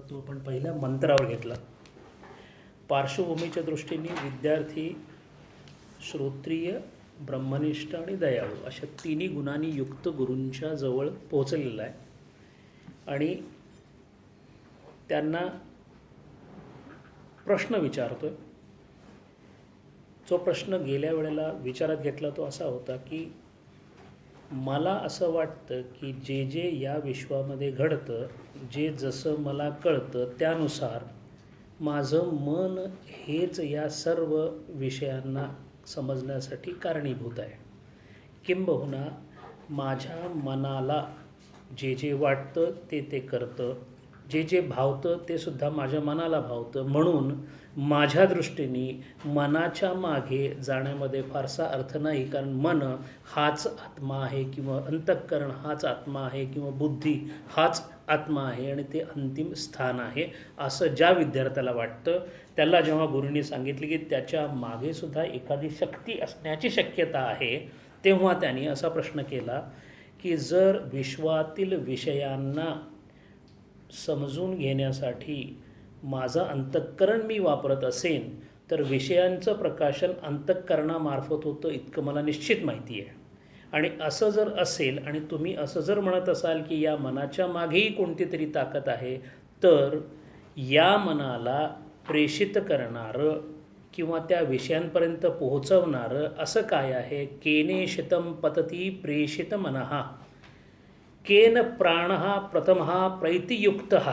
तो आपण पहिल्या मंत्रावर घेतला. पार्श्वभूमीच्या दृष्टीने विद्यार्थी श्रोत्रिय, ब्रह्मनिष्ठ आणि दयाळू अशा तिन्ही गुणांनी युक्त गुरूंच्या जवळ पोहोचलेला आहे आणि त्यांना प्रश्न विचारतोय. जो प्रश्न गेल्या वेळेला विचारात घेतला तो असा होता की मला असं वाटतं की जे जे या विश्वामध्ये घडतं, जे जसं मला कळतं त्यानुसार माझं मन हेच या सर्व विषयांना समजण्यासाठी कारणीभूत आहे. किंबहुना माझ्या मनाला जे जे वाटतं ते ते करतं, जे जे भावतं ते सुद्धा माझ्या मनाला भावतं. म्हणून माझ्या दृष्टीने मनाच्या मागे जाण्यामध्ये फारसा अर्थ नाही, कारण मन हाच आत्मा आहे किंवा अंतःकरण हाच आत्मा आहे किंवा बुद्धी हाच आत्मा आहे आणि ते अंतिम स्थान आहे असं ज्या विद्यार्थ्याला वाटतं त्याला जेव्हा गुरूंनी सांगितले की त्याच्या मागे सुद्धा एखादी शक्ती असण्याची शक्यता आहे, तेव्हा त्यांनी असा प्रश्न केला की जर विश्वातील विषयांना समजून घेण्यासाठी माझं अंतःकरण मी वापरत असेन तर विषयांचं प्रकाशन अंतःकरणामार्फत होतं इतकं मला निश्चित माहिती आहे. आणि असं जर असेल आणि तुम्ही असं जर म्हणत असाल की या मनाच्या मागेही कोणती तरी ताकद आहे, तर या मनाला प्रेषित करणारं किंवा त्या विषयांपर्यंत पोहोचवणारं असं काय आहे? केनेशितं पतती प्रेषित मनः, केन प्राणः प्रथमः प्रैतियुक्तः.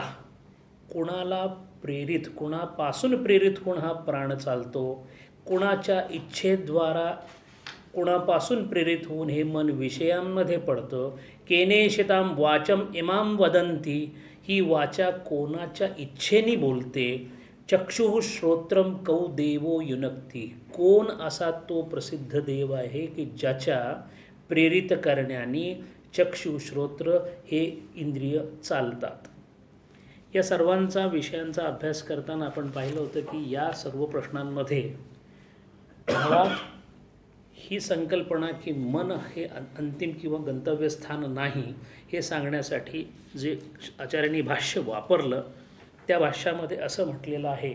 कुणाला प्रेरित, कुणापासून प्रेरित होऊन हा प्राण चालतो, कुणाच्या इच्छेद्वारा कुणापासून प्रेरित होऊन हे मन विषयांमध्ये पडतं. केनेशितां वाचम इमां वदंती, ही वाचा कोणाच्या इच्छेने बोलते. चक्षुः श्रोत्रम कौ देवो युनक्ती, कोण असा तो प्रसिद्ध देव आहे की ज्याच्या प्रेरित करण्याने चक्षु श्रोत्र हे इंद्रिय चालतात. या सर्वांचा विषयांचा अभ्यास करताना आपण पाहिलं होतं की या सर्व प्रश्नांमध्ये मुळात ही संकल्पना की मन हे अंतिम किंवा गंतव्यस्थान नाही हे सांगण्यासाठी जे आचार्यांनी भाष्य वापरलं त्या भाष्यामध्ये असं म्हटलेलं आहे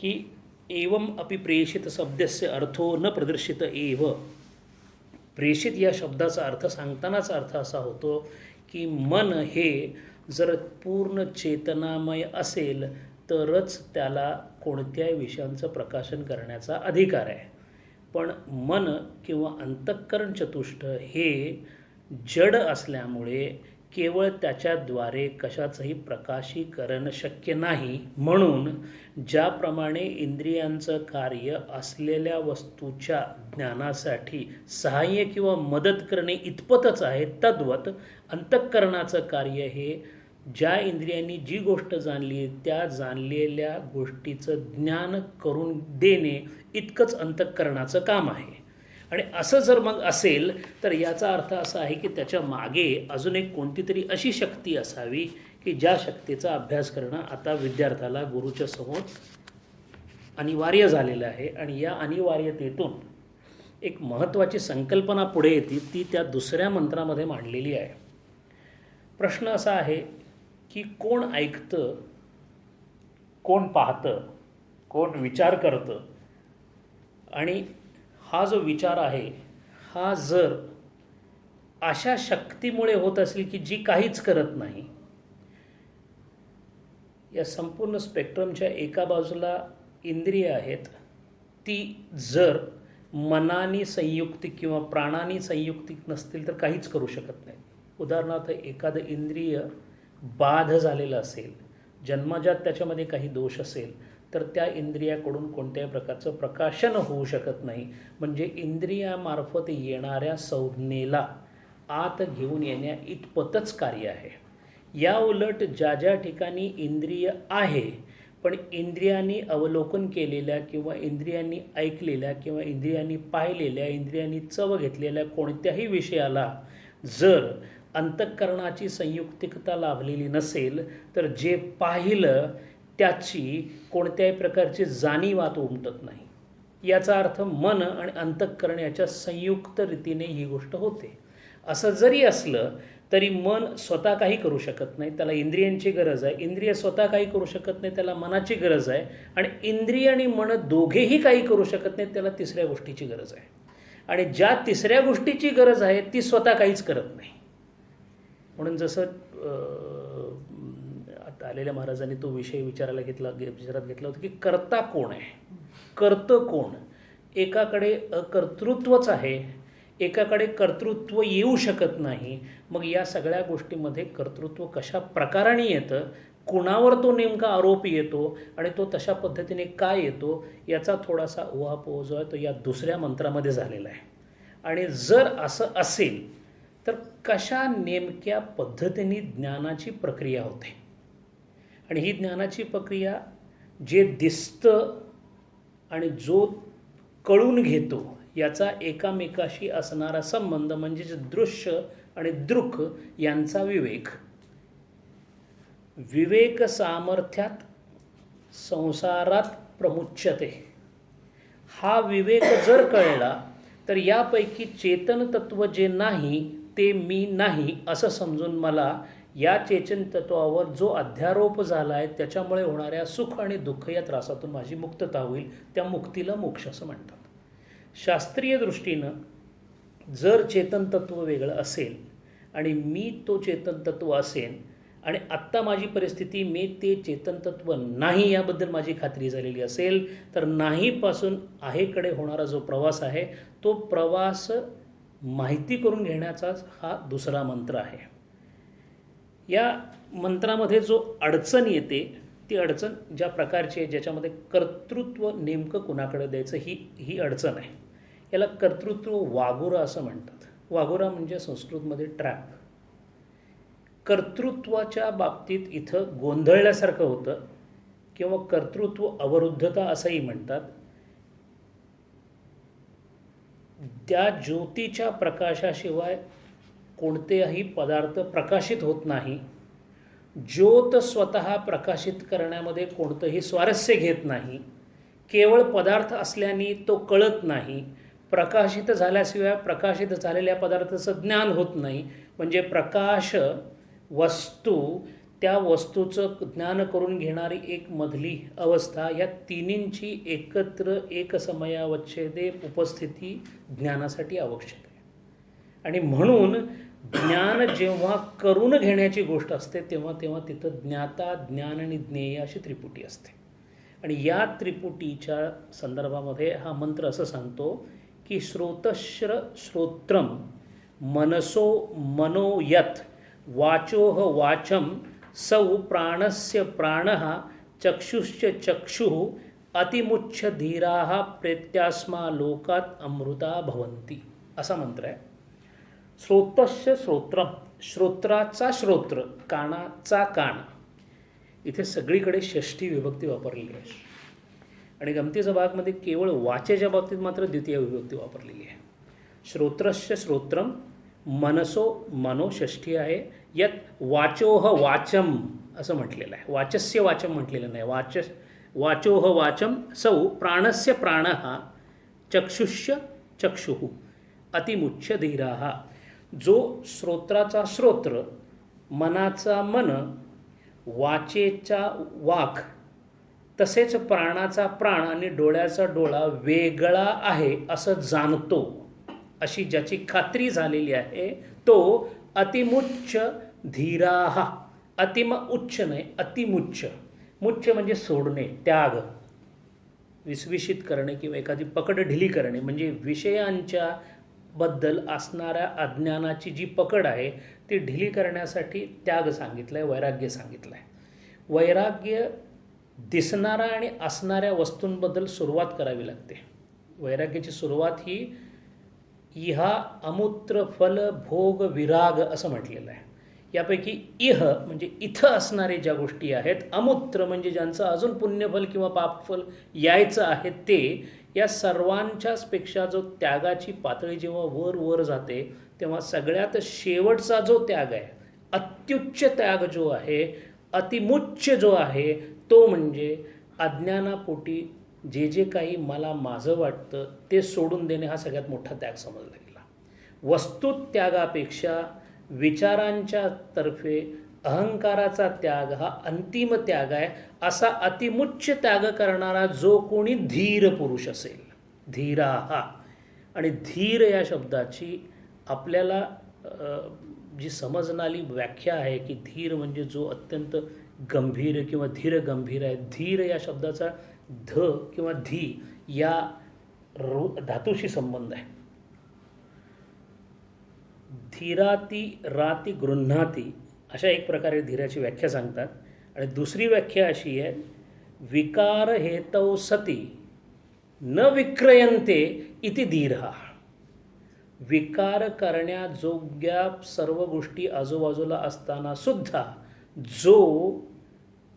की एवम अपि प्रेषित शब्दस्य अर्थो न प्रदर्शित एव. प्रेषित या शब्दाचा अर्थ सांगतानाचा अर्थ असा होतो की मन हे जर पूर्ण चेतनामय असेल तरच त्याला कोणत्याही विषयांचं प्रकाशन करण्याचा अधिकार आहे. पण मन किंवा अंतःकरण चतुष्ट हे जड असल्यामुळे केवळ त्याच्याद्वारे कशाचंही प्रकाशीकरण शक्य नाही. म्हणून ज्याप्रमाणे इंद्रियांचं कार्य असलेल्या वस्तूच्या ज्ञानासाठी सहाय्य किंवा मदत करणे इतपतच आहे, तद्वत अंतःकरणाचं कार्य हे ज्या इंद्रियांनी जी गोष्ट जाणली त्या जाणलेल्या गोष्टीचं ज्ञान करून देणे इतकंच अंतःकरणाचं काम आहे. आणि असं जर मग असेल तर याचा अर्थ असा आहे की त्याच्या मागे अजून एक कोणती तरी अशी शक्ती असावी की ज्या शक्तीचा अभ्यास करणं आता विद्यार्थ्याला गुरुच्या समोर अनिवार्य झालेलं आहे. आणि या अनिवार्यतेतून एक महत्त्वाची संकल्पना पुढे येते, ती त्या दुसऱ्या मंत्रामध्ये मांडलेली आहे. प्रश्न असा आहे की कोण ऐकतं, कोण पाहतं, कोण विचार करतं. आणि हा जो विचार आहे हा जर अशा शक्तीमुळे होत असेल की जी काहीच करत नाही, या संपूर्ण स्पेक्ट्रमच्या एका बाजूला इंद्रिय आहेत, ती जर मनाने संयुक्तिक किंवा प्राणाने संयुक्तिक नसतील तर काहीच करू शकत नाही. उदाहरणार्थ एखादं इंद्रिय बाध झालेलं असेल, जन्मजात त्याच्यामध्ये काही दोष असेल तर त्या इंद्रियाकडून कोणत्याही प्रकारचं प्रकाशन होऊ शकत नाही. म्हणजे इंद्रियामार्फत येणाऱ्या संज्ञेला आत घेऊन येण्या इतपतच कार्य आहे. या उलट ज्या ज्या ठिकाणी इंद्रिय आहे पण इंद्रियांनी अवलोकन केलेल्या किंवा इंद्रियांनी ऐकलेल्या किंवा इंद्रियांनी पाहिलेल्या, इंद्रियांनी चव घेतलेल्या कोणत्याही विषयाला जर अंतःकरणाची संयुक्तिकता लाभलेली नसेल तर जे पाहिलं त्याची कोणत्याही प्रकारची जाणीव आत उमटत नाही. याचा अर्थ मन आणि अंतःकरण याच्या संयुक्त रीतीने ही गोष्ट होते. असं जरी असलं तरी मन स्वतः काही करू शकत नाही, त्याला इंद्रियांची गरज आहे. इंद्रिय स्वतः काही करू शकत नाही, त्याला मनाची गरज आहे. आणि इंद्रिय आणि मन दोघेही काही करू शकत नाही, त्याला तिसऱ्या गोष्टीची गरज आहे. आणि ज्या तिसऱ्या गोष्टीची गरज आहे ती स्वतः काहीच करत नाही. म्हणून जसं आता आलेल्या महाराजांनी तो विषय विचारात घेतला होता की कर्ता कोण आहे, कर्तं कोण. एकाकडे अकर्तृत्वच आहे, एकाकडे कर्तृत्व येऊ शकत नाही. मग या सगळ्या गोष्टीमध्ये कर्तृत्व कशा प्रकाराने येतं, कुणावर तो नेमका आरोप येतो आणि तो तशा पद्धतीने काय येतो, याचा थोडासा उहापोह जो आहे तो या दुसऱ्या मंत्रामध्ये झालेला आहे. आणि जर असं असेल तर कशा नेमक्या पद्धतीने ज्ञानाची प्रक्रिया होते. आणि ही ज्ञानाची प्रक्रिया जे दिसतं आणि जो कळून घेतो याचा एकामेकाशी असणारा संबंध म्हणजेच दृश्य आणि दृक् यांचा विवेक. विवेक सामर्थ्यात संसारात प्रमुच्यते. हा विवेक जर कळला तर यापैकी चेतन तत्व जे नाही ते मी नाही असं समजून मला या चेतन तत्वावर जो अध्यारोप झाला आहे त्याच्यामुळे होणाऱ्या सुख आणि दुःख या त्रासातून माझी मुक्तता होईल. त्या मुक्तीला मोक्ष असं म्हणतात. शास्त्रीय दृष्टीनं जर चेतन तत्व वेगळं असेल आणि मी तो चेतन तत्व असेल आणि आत्ता माझी परिस्थिती मी ते चेतन तत्व नाही याबद्दल माझी खात्री झालेली असेल तर नाहीपासून आहेकडे होणारा जो प्रवास आहे तो प्रवास माहिती करून घेण्याचा हा दुसरा मंत्र आहे. या मंत्रामध्ये जो अडचण येते ती अडचण ज्या प्रकारची आहे ज्याच्यामध्ये कर्तृत्व नेमकं कुणाकडे द्यायचं ही अडचण आहे. याला कर्तृत्व वागोरा असं म्हणतात. वागोरा म्हणजे संस्कृतमध्ये ट्रॅप. कर्तृत्वाच्या बाबतीत इथं गोंधळल्यासारखं होतं किंवा कर्तृत्व अवरुद्धता असंही म्हणतात. त्या ज्योतीच्या प्रकाशाशिवाय कोणतेही पदार्थ प्रकाशित होत नाही. ज्योत स्वतः प्रकाशित करण्यामध्ये कोणतंही स्वारस्य घेत नाही. केवळ पदार्थ असल्याने तो कळत नाही. प्रकाशित झाल्याशिवाय प्रकाशित झालेल्या पदार्थाचं ज्ञान होत नाही. म्हणजे प्रकाश, वस्तू, त्या वस्तूचं ज्ञान करून घेणारी एक मधली अवस्था, या तिन्हींची एकत्र एकसमयावच्छेदे उपस्थिती ज्ञानासाठी आवश्यक आहे. आणि म्हणून ज्ञान जेव्हा करून घेण्याची गोष्ट असते तेव्हा तिथं ज्ञाता, ज्ञान आणि ज्ञेय अशी त्रिपुटी असते. आणि या त्रिपुटीच्या संदर्भामध्ये हा मंत्र असं सांगतो की श्रोतश्र श्रोत्रम मनसो मनोयत वाचोह वाचम सौ प्राणस्य प्राणः चक्षुश्च चक्षुः अतिमुच्छ धीराः प्रेत्यास्मा लोकात अमृता भवन्ति असा मंत्र आहे. श्रोतस्य श्रोत्रम, श्रोत्राचा श्रोत्र, कानाचा कान. इथे सगळीकडे षष्ठी विभक्ती वापरलेली आहे. आणि गमतीचा भागमध्ये केवळ वाचेच्या बाबतीत मात्र द्वितीय विभक्ती वापरलेली आहे. श्रोत्रस्य श्रोत्रम, मनसो मनो षष्ठी आहे. यत वाचोह वाचम असं म्हटलेलं आहे. वाचस्य वाचम म्हटलेलं नाही. वाचोह वाचम सौ प्राणस्य प्राणः चक्षुष्य चक्षुः अतिमुच्छ धीराः. जो श्रोत्राचा श्रोत्र, मनाचा मन, वाचेचा वाक, तसेच प्राणाचा प्राण आणि डोळ्याचा डोळा वेगळा आहे असं जाणतो, अशी ज्याची खात्री झालेली आहे तो अतिमुच्छ धीराः. अतिम उच्च नाही, अतिमुच्छ. मुच्छ म्हणजे सोडणे, त्याग, विस्विषित करणे किंवा एखादी पकड ढिली करणे. म्हणजे विषयांच्या बद्दल असणाऱ्या अज्ञानाची जी पकड आहे ती ढिली करण्यासाठी त्याग सांगितलं आहे, वैराग्य सांगितलं आहे. वैराग्य दिसणाऱ्या आणि असणाऱ्या वस्तूंबद्दल सुरुवात करावी लागते. वैराग्याची सुरुवात ही इहा अमूत्र फल भोग विराग असं म्हटलेलं आहे. यापैकी इह म्हणजे इथं असणारे ज्या गोष्टी आहेत, अमूत्र म्हणजे ज्यांचं अजून पुण्यफल किंवा पापफल यायचं आहे ते, या सर्वांच्याच पेक्षा जो त्यागाची पातळी जेव्हा वर वर जाते तेव्हा सगळ्यात शेवटचा जो त्याग आहे, अत्युच्च त्याग जो आहे, अतिमुच्च जो आहे, तो म्हणजे अज्ञानापोटी जे काही मला माझं वाटतं ते सोडून देणे हा सगळ्यात मोठा त्याग समजला गेला. वस्तुत्यागापेक्षा विचारांच्या तर्फे अहंकाराचा त्याग हा अंतिम त्याग आहे, असा अतिमुच्च त्याग करणारा जो कोणी धीर पुरुष असेल, धीरा हा. आणि धीर या शब्दाची आपल्याला जी समजणारी व्याख्या आहे की धीर म्हणजे जो अत्यंत गंभीर किंवा धीर गंभीर आहे. धीर या शब्दाचा ध किंवा धी या धातूशी संबंध आहे. धीराती राती गृह्णाती अशा एक प्रकारे धीराची व्याख्या सांगतात. आणि दुसरी व्याख्या अशी आहे, विकार हेतौ सती न विक्रयन्ते इति धीरः. विकार करण्याजोग्या सर्व गोष्टी आजूबाजूला असताना सुद्धा जो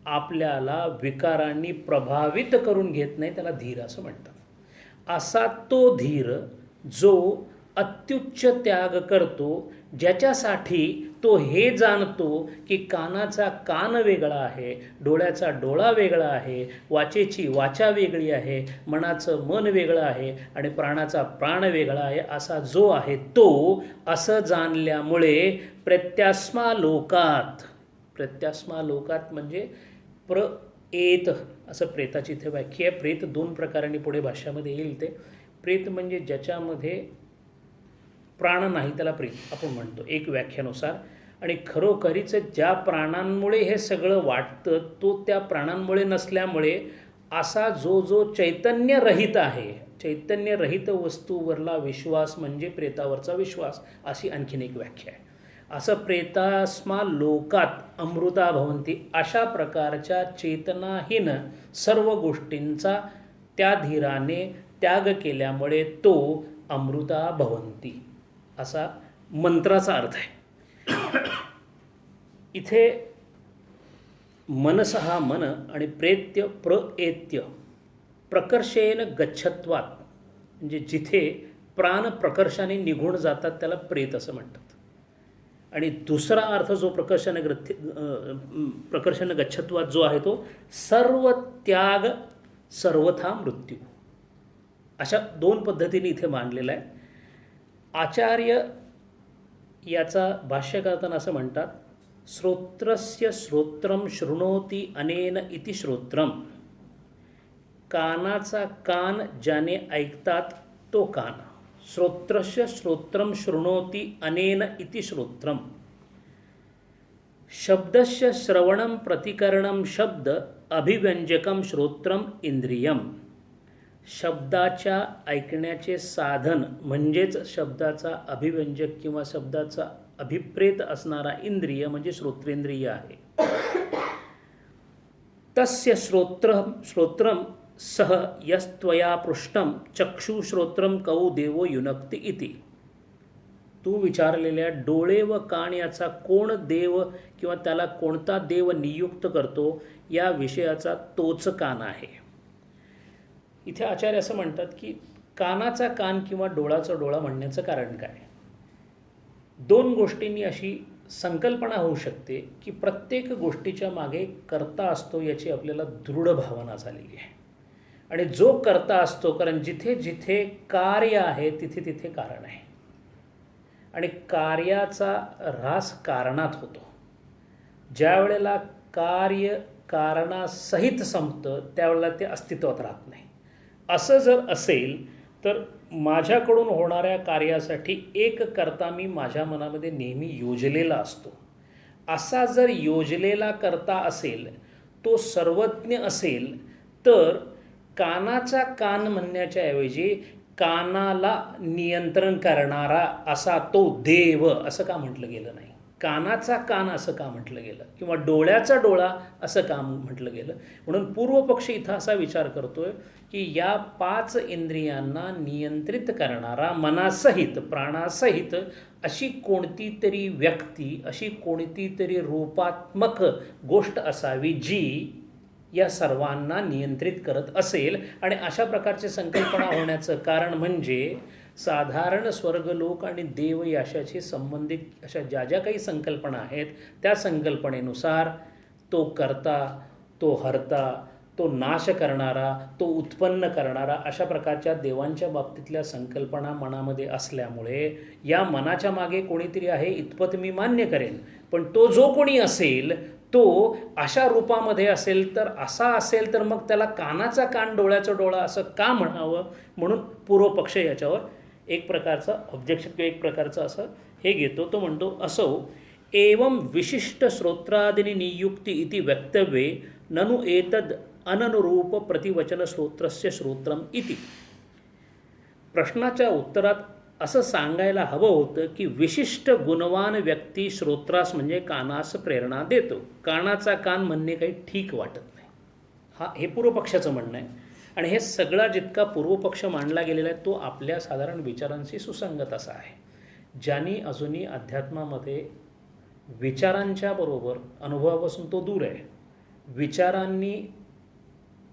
आपल्याला विकारांनी प्रभावित करून घेत नाही त्याला धीर असं म्हणतात. असा तो धीर जो अत्युच्च त्याग करतो, ज्याच्यासाठी तो हे जाणतो की कानाचा कान वेगळा आहे, डोळ्याचा डोळा वेगळा आहे, वाचेची वाचा वेगळी आहे, मनाचं मन वेगळं आहे आणि प्राणाचा प्राण वेगळा आहे. असा जो आहे तो असं जाणल्यामुळे प्रत्यास्मा लोकात, प्रत्यास्मा लोकात म्हणजे प्रेत असं प्रेताची इथे व्याख्या आहे. प्रेत दोन प्रकारांनी पुढे भाषामध्ये येईल. ते प्रेत म्हणजे ज्याच्यामध्ये प्राण नाही त्याला प्रेत आपण म्हणतो एक व्याख्यानुसार. आणि खरोखरीच ज्या प्राणांमुळे हे सगळं वाटतं तो त्या प्राणांमुळे नसल्यामुळे असा जो जो चैतन्यरहित आहे, चैतन्यरहित वस्तूवरला विश्वास म्हणजे प्रेतावरचा विश्वास, अशी आणखीन एक व्याख्या आहे. असं प्रेतास्मा लोकात अमृता भवंती, अशा प्रकारच्या चेतनाहीन सर्व गोष्टींचा त्या धीराने त्याग केल्यामुळे तो अमृता भवंती असा मंत्राचा अर्थ आहे. इथे मनस हा मन आणि प्रेत्य प्रेत्य प्रकर्षेन गच्छत्वात म्हणजे जिथे प्राण प्रकर्षाने निघून जातात त्याला प्रेत असं म्हणतात. आणि दुसरा अर्थ जो प्रकर्षण गच्छत्वात जो आहे तो सर्व त्याग सर्वथा मृत्यू, अशा दोन पद्धतीने इथे मांडलेला आहे. आचार्य याचा भाष्य करताना असं म्हणतात, श्रोत्रस्य श्रोत्रम शृणोती अनेन इति श्रोत्रम. कानाचा कान ज्याने ऐकतात तो कान. श्रोत्रस्य श्रोत्रम शृणोती अनेन इति श्रोत्रम. शब्दस्य श्रवणम प्रतिकरणम शब्द अभिव्यंजकम श्रोत्रम इंद्रियम. शब्दाच्या ऐकण्याचे साधन म्हणजेच शब्दाचा अभिव्यंजक किंवा शब्दाचा अभिप्रेत असणारा इंद्रिय म्हणजे श्रोत्रेंद्रिय आहे. तस्य श्रोत्रम सह यस्त्वया पृष्ठम चक्षुश्रोत्रम कौ देवो युनक्ति इति. तू विचारलेल्या डोळे व कान याचा कोण देव किंवा त्याला कोणता देव नियुक्त करतो या विषयाचा तोच कान आहे. इथे आचार्य असं म्हणतात की कानाचा कान किंवा डोळाचा डोळा म्हणण्याचं कारण काय. दोन गोष्टींनी अशी संकल्पना होऊ शकते की प्रत्येक गोष्टीच्या मागे कर्ता असतो याची आपल्याला दृढ भावना झालेली आहे. आणि जो कर्ता असतो, कारण जिथे जिथे कार्य आहे तिथे तिथे कारण आहे आणि कार्याचा ऱ्हास कारणात होतो. ज्या वेळेला कार्य कारणासहित संपतं त्यावेळेला ते अस्तित्वात राहत नाही. असं जर असेल तर माझ्याकडून होणाऱ्या कार्यासाठी एक कर्ता मी माझ्या मनामध्ये नेहमी योजलेला असतो. असा जर योजलेला कर्ता असेल, तो सर्वज्ञ असेल, तर कानाचा कान म्हणण्याच्या ऐवजी कानाला नियंत्रण करणारा असा तो देव असं का म्हटलं गेलं नाही. कानाचा कान असं का म्हटलं गेलं किंवा डोळ्याचा डोळा असं का म्हटलं गेलं. म्हणून पूर्वपक्ष इथं असा विचार करतोय की या 5 इंद्रियांना नियंत्रित करणारा मनासहित प्राणासहित अशी कोणती तरी व्यक्ती, अशी कोणती तरी रूपात्मक गोष्ट असावी जी या सर्वांना नियंत्रित करत असेल. आणि अशा प्रकारची संकल्पना होण्याचं कारण म्हणजे साधारण स्वर्गलोक आणि देव याशाशी संबंधित अशा ज्या ज्या काही संकल्पना आहेत त्या संकल्पनेनुसार तो कर्ता, तो हर्ता, तो तो नाश करणारा, तो उत्पन्न करणारा, अशा प्रकारच्या देवांच्या बाबतीतल्या संकल्पना मनामध्ये असल्यामुळे या मनाच्या मागे कोणीतरी आहे इतपत मी मान्य करेन. पण तो जो कोणी असेल तो अशा रूपामध्ये असेल तर असा असेल तर मग त्याला कानाचा कान डोळ्याचा डोळा असं का म्हणावं, म्हणून पूर्वपक्ष याच्यावर एक प्रकारचं ऑब्जेक्शन किंवा एक प्रकारचं असं हे घेतो. तो म्हणतो असो एवं विशिष्ट श्रोत्रादिनी नियुक्ती इति वक्तव्ये ननु एतद अननुरूप प्रतिवचन श्रोत्रस्य श्रोत्रम इति. प्रश्नाच्या उत्तरात असं सांगायला हवं होतं की विशिष्ट गुणवान व्यक्ती श्रोत्रास म्हणजे कानास प्रेरणा देतो. कानाचा कान म्हणणे काही ठीक वाटत नाही, हे पूर्वपक्षाचं म्हणणं आहे. आणि हे सगळा जितका पूर्वपक्ष मांडला गेलेला आहे तो आपल्या साधारण विचारांशी सुसंगत असा आहे. ज्यांनी अजूनही अध्यात्मामध्ये विचारांच्या बरोबर अनुभवापासून तो दूर आहे, विचारांनी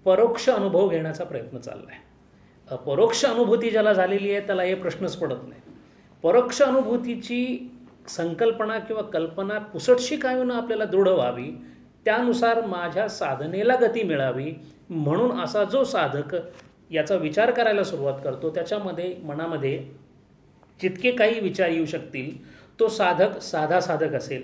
परोक्ष अनुभव घेण्याचा प्रयत्न चालला आहे. अपरोक्ष अनुभूती ज्याला झालेली आहे त्याला हे प्रश्नच पडत नाही. परोक्ष अनुभूतीची संकल्पना किंवा कल्पना पुसटशी काय होणं आपल्याला दृढ व्हावी, त्यानुसार माझ्या साधनेला गती मिळावी म्हणून असा जो साधक याचा विचार करायला सुरुवात करतो त्याच्यामध्ये मनामध्ये जितके काही विचार येऊ शकतील तो साधक साधा साधक असेल,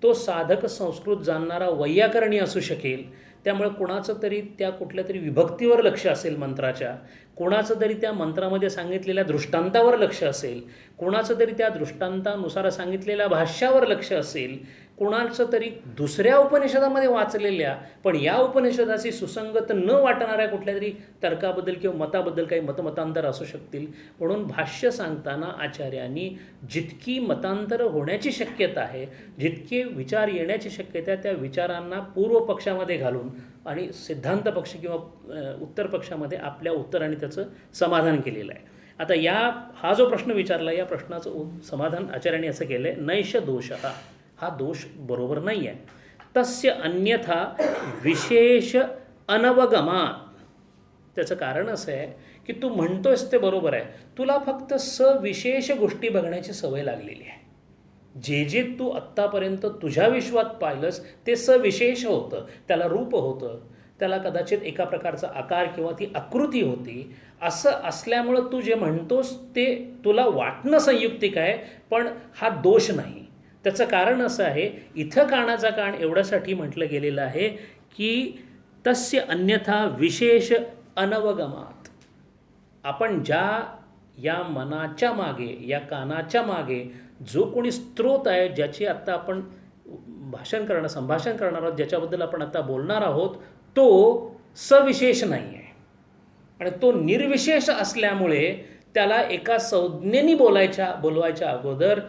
तो साधक संस्कृत जाणणारा वैयाकरणी असू शकेल. त्यामुळे कोणाचं तरी त्या कुठल्या तरी विभक्तीवर लक्ष असेल मंत्राच्या, कोणाचं तरी त्या मंत्रामध्ये सांगितलेल्या दृष्टांतावर लक्ष असेल, कोणाचं तरी त्या दृष्टांतानुसार सांगितलेल्या भाष्यावर लक्ष असेल, कोणाचं तरी दुसऱ्या उपनिषदामध्ये वाचलेल्या पण या उपनिषदाशी सुसंगत न वाटणाऱ्या कुठल्या तरी तर्काबद्दल किंवा मताबद्दल काही मतमतांतर असू शकतील. म्हणून भाष्य सांगताना आचार्यांनी जितकी मतांतरं होण्याची शक्यता आहे, जितके विचार येण्याची शक्यता आहे त्या विचारांना पूर्वपक्षामध्ये घालून आणि सिद्धांत पक्ष किंवा उत्तर पक्षामध्ये आपल्या उत्तराने त्याचं समाधान केलेलं आहे. आता हा जो प्रश्न विचारला या प्रश्नाचं समाधान आचार्यांनी असं केलं आहे, नैष दोषः, हा दोष बरोबर नाही आहे. तस्य अन्यथा विशेष अनवगमात. त्याचं कारण असं आहे की तू म्हणतोयस ते बरोबर आहे, तुला फक्त सविशेष गोष्टी बघण्याची सवय लागलेली आहे. जे तू आत्तापर्यंत तुझ्या विश्वात पाहिलंस ते सविशेष होतं, त्याला रूप होतं, त्याला कदाचित एका प्रकारचा आकार किंवा ती आकृती होती. असं असल्यामुळं तू जे म्हणतोस ते तुला वाटणं संयुक्तिक आहे पण हा दोष नाही. त्याचं कारण असं आहे, इथं कानाचा कान एवढ्यासाठी म्हटलं गेलेलं आहे की तस्य अन्यथा विशेष अनवगमात. आपण या मनाच्या मागे, या कानाच्या मागे जो कोणी स्रोत आहे, ज्याची आत्ता आपण संभाषण करणार आहोत, ज्याच्याबद्दल आपण आता बोलणार आहोत, तो सविशेष नाही आहे आणि तो निर्विशेष असल्यामुळे त्याला एका संज्ञेने बोलवायच्या अगोदर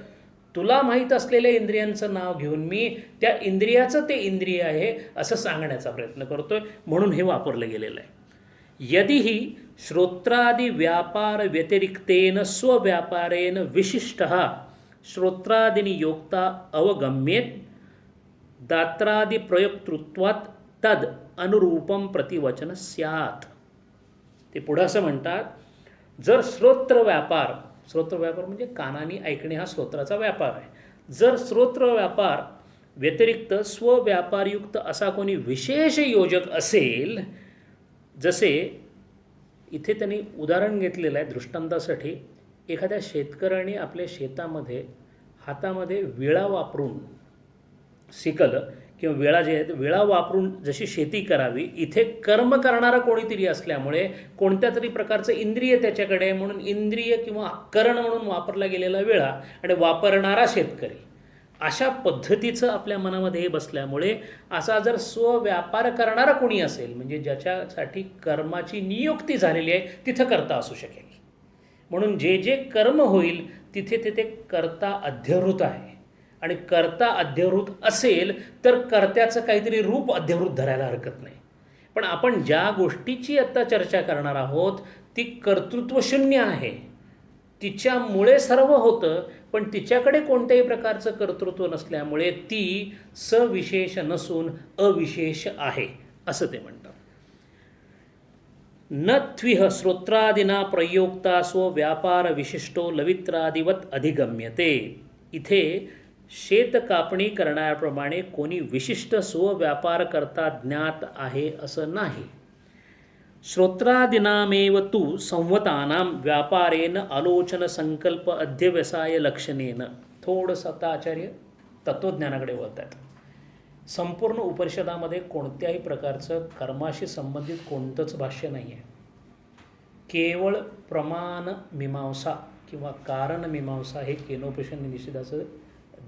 तुला माहीत असलेल्या इंद्रियांचं नाव घेऊन मी त्या इंद्रियाचं ते इंद्रिय आहे असं सांगण्याचा प्रयत्न करतोय. म्हणून हे वापरलं गेलेलं आहे. यदीही श्रोत्रादि व्यापार व्यतिरिक्तेन स्वव्यापारेण विशिष्टः श्रोत्रादिनी योक्ता अवगम्येत दात्रादि प्रयोक्तृत्वात तद अनुरूपम प्रतिवचन स्यात्. ते पुढं असं म्हणतात, जर श्रोत्र व्यापार म्हणजे कानाने ऐकणे हा श्रोत्राचा व्यापार आहे. जर श्रोत्र व्यापार व्यतिरिक्त स्वव्यापारयुक्त असा कोणी विशेष योजक असेल, जसे इथे त्यांनी उदाहरण घेतलेलं आहे दृष्टांतासाठी, एखाद्या शेतकऱ्याने आपल्या शेतामध्ये हातामध्ये विळा वापरून सिकल किंवा विळा जे आहेत विळा वापरून जशी शेती करावी, इथे कर्म करणारा कोणीतरी असल्यामुळे कोणत्या तरी प्रकारचं इंद्रिय त्याच्याकडे आहे म्हणून इंद्रिय किंवा करण म्हणून वापरला गेलेला विळा आणि वापरणारा शेतकरी, अशा पद्धतीचं आपल्या मनामध्ये हे बसल्यामुळे असा जर स्वव्यापार करणारा कोणी असेल म्हणजे ज्याच्यासाठी कर्माची नियुक्ती झालेली आहे तिथं कर्ता असू शकेल. म्हणून जे कर्म होईल तिथे तिथे कर्ता अध्यवृत आहे आणि कर्ता अध्यवृत असेल तर कर्त्याचं काहीतरी रूप अध्यवृत धरायला हरकत नाही. पण आपण ज्या गोष्टीची आत्ता चर्चा करणार आहोत ती कर्तृत्वशून्य आहे, तिच्यामुळे सर्व होतं पण तिच्याकडे कोणत्याही प्रकारचं कर्तृत्व नसल्यामुळे ती सविशेष नसून अविशेष आहे असं ते म्हणतात. न त्विह श्रोत्रादिना प्रयोक्ता स्वव्यापार विशिष्टो लवित्रादिवत अधिगम्यते. इथे शेत कापणी करण्याप्रमाणे कोणी विशिष्ट स्वव्यापार करता ज्ञात आहे असं नाही. श्रोत्रादिनामेव तू संवतानां व्यापारेन आलोचन संकल्प अध्यवसाय लक्षणेन. थोडंसं आता आचार्य तत्त्वज्ञानाकडे वळत आहेत. संपूर्ण उपनिषदामध्ये कोणत्याही प्रकारचं कर्माशी संबंधित कोणतंच भाष्य नाही आहे. केवळ प्रमाण मीमांसा किंवा कारण मीमांसा हे केनोपनिषद निषेधाचं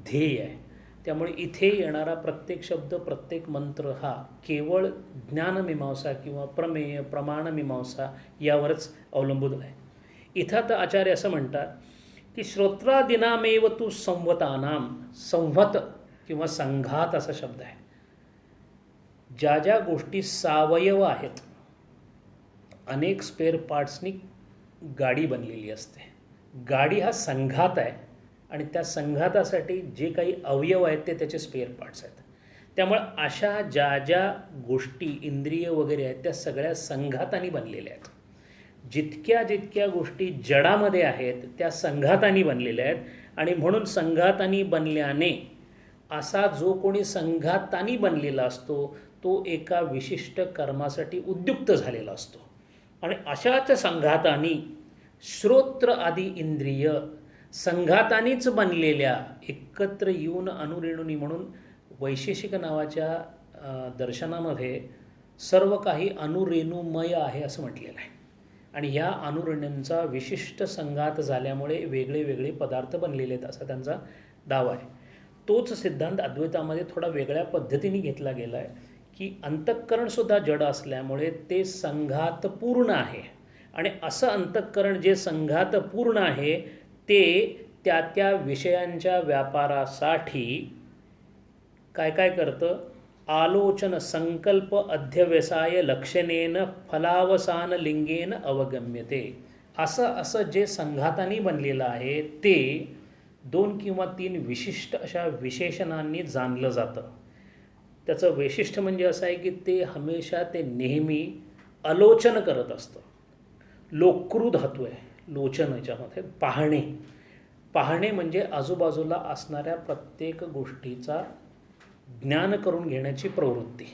ध्येय आहे. त्यामुळे इथे येणारा प्रत्येक शब्द प्रत्येक मंत्र हा केवळ ज्ञानमीमांसा किंवा प्रमेय प्रमाणमीमांसा यावरच अवलंबून आहे. इथं तर आचार्य असं म्हणतात की श्रोत्रादिनामेव तू संवतानाम. संवत किंवा संघात असा शब्द आहे. ज्या ज्या गोष्टी सावयव आहेत, अनेक स्पेअर पार्ट्सनी गाडी बनलेली असते. गाडी हा संघात आहे आणि त्या संघातासाठी जे काही अवयव आहेत ते त्याचे स्पेअर पार्ट्स आहेत. त्यामुळे अशा ज्या ज्या गोष्टी इंद्रिय वगैरे आहेत त्या सगळ्या संघातानी बनलेल्या आहेत. जितक्या जितक्या गोष्टी जडामध्ये आहेत त्या संघातानी बनलेल्या आहेत. आणि म्हणून संघातानी बनल्याने असा जो कोणी संघातानी बनलेला असतो तो एका विशिष्ट कर्मासाठी उद्युक्त झालेला असतो. आणि अशाच संघातानी श्रोत्र आदी इंद्रिय संघातानीच बनलेल्या एकत्र येऊन अनुरेणुनी. म्हणून वैशेषिक नावाच्या दर्शनामध्ये सर्व काही अनुरेणुमय आहे असं म्हटलेलं आहे. आणि ह्या अनुरेणूंचा विशिष्ट संघात झाल्यामुळे वेगळे वेगळे पदार्थ बनलेले आहेत असा त्यांचा दावा आहे. तोच सिद्धांत अद्वैतामध्ये थोडा वेगळ्या पद्धतीने घेतला गेला आहे की अंतःकरणसुद्धा जड असल्यामुळे ते संघात पूर्ण आहे. आणि असं अंतःकरण जे संघात पूर्ण आहे ते त्या त्या विषयांच्या व्यापारासाठी काय काय करतं. आलोचन संकल्प अध्यवसाय लक्षणेन फलावसान लिंगेन अवगम्यते. असं जे संघातानी बनलेलं आहे ते 2 किंवा 3 विशिष्ट अशा विशेषणांनी जाणलं जातं. त्याचं वैशिष्ट्य म्हणजे असं आहे की ते हमेशा ते नेहमी आलोचन करत असतं. लोकृ धातू आहे लोचन याच्यामध्ये. पाहणे म्हणजे आजूबाजूला असणाऱ्या प्रत्येक गोष्टीचा ज्ञान करून घेण्याची प्रवृत्ती.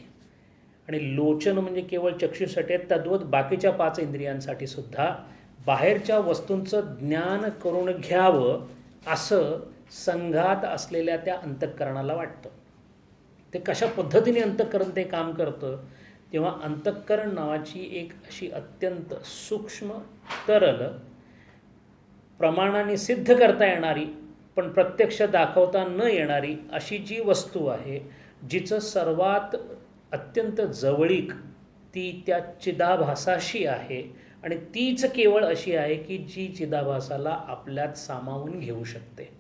आणि लोचन म्हणजे केवळ चक्षुसाठी तद्वत बाकीच्या 5 इंद्रियांसाठी सुद्धा बाहेरच्या वस्तूंचं ज्ञान करून घ्यावं असं संघात असलेल्या त्या अंतःकरणाला वाटतं. ते कशा पद्धतीने अंतःकरण ते काम करतं तेव्हा अंतःकरण नावाची एक अशी अत्यंत सूक्ष्म तरल प्रमाणाने सिद्ध करता येणारी पण प्रत्यक्ष दाखवता न येणारी अशी जी वस्तू आहे जिचं सर्वात अत्यंत जवळीक ती त्या चिदाभासाशी आहे. आणि तीच केवळ अशी आहे की जी चिदाभासाला आपल्यात सामावून घेऊ शकते.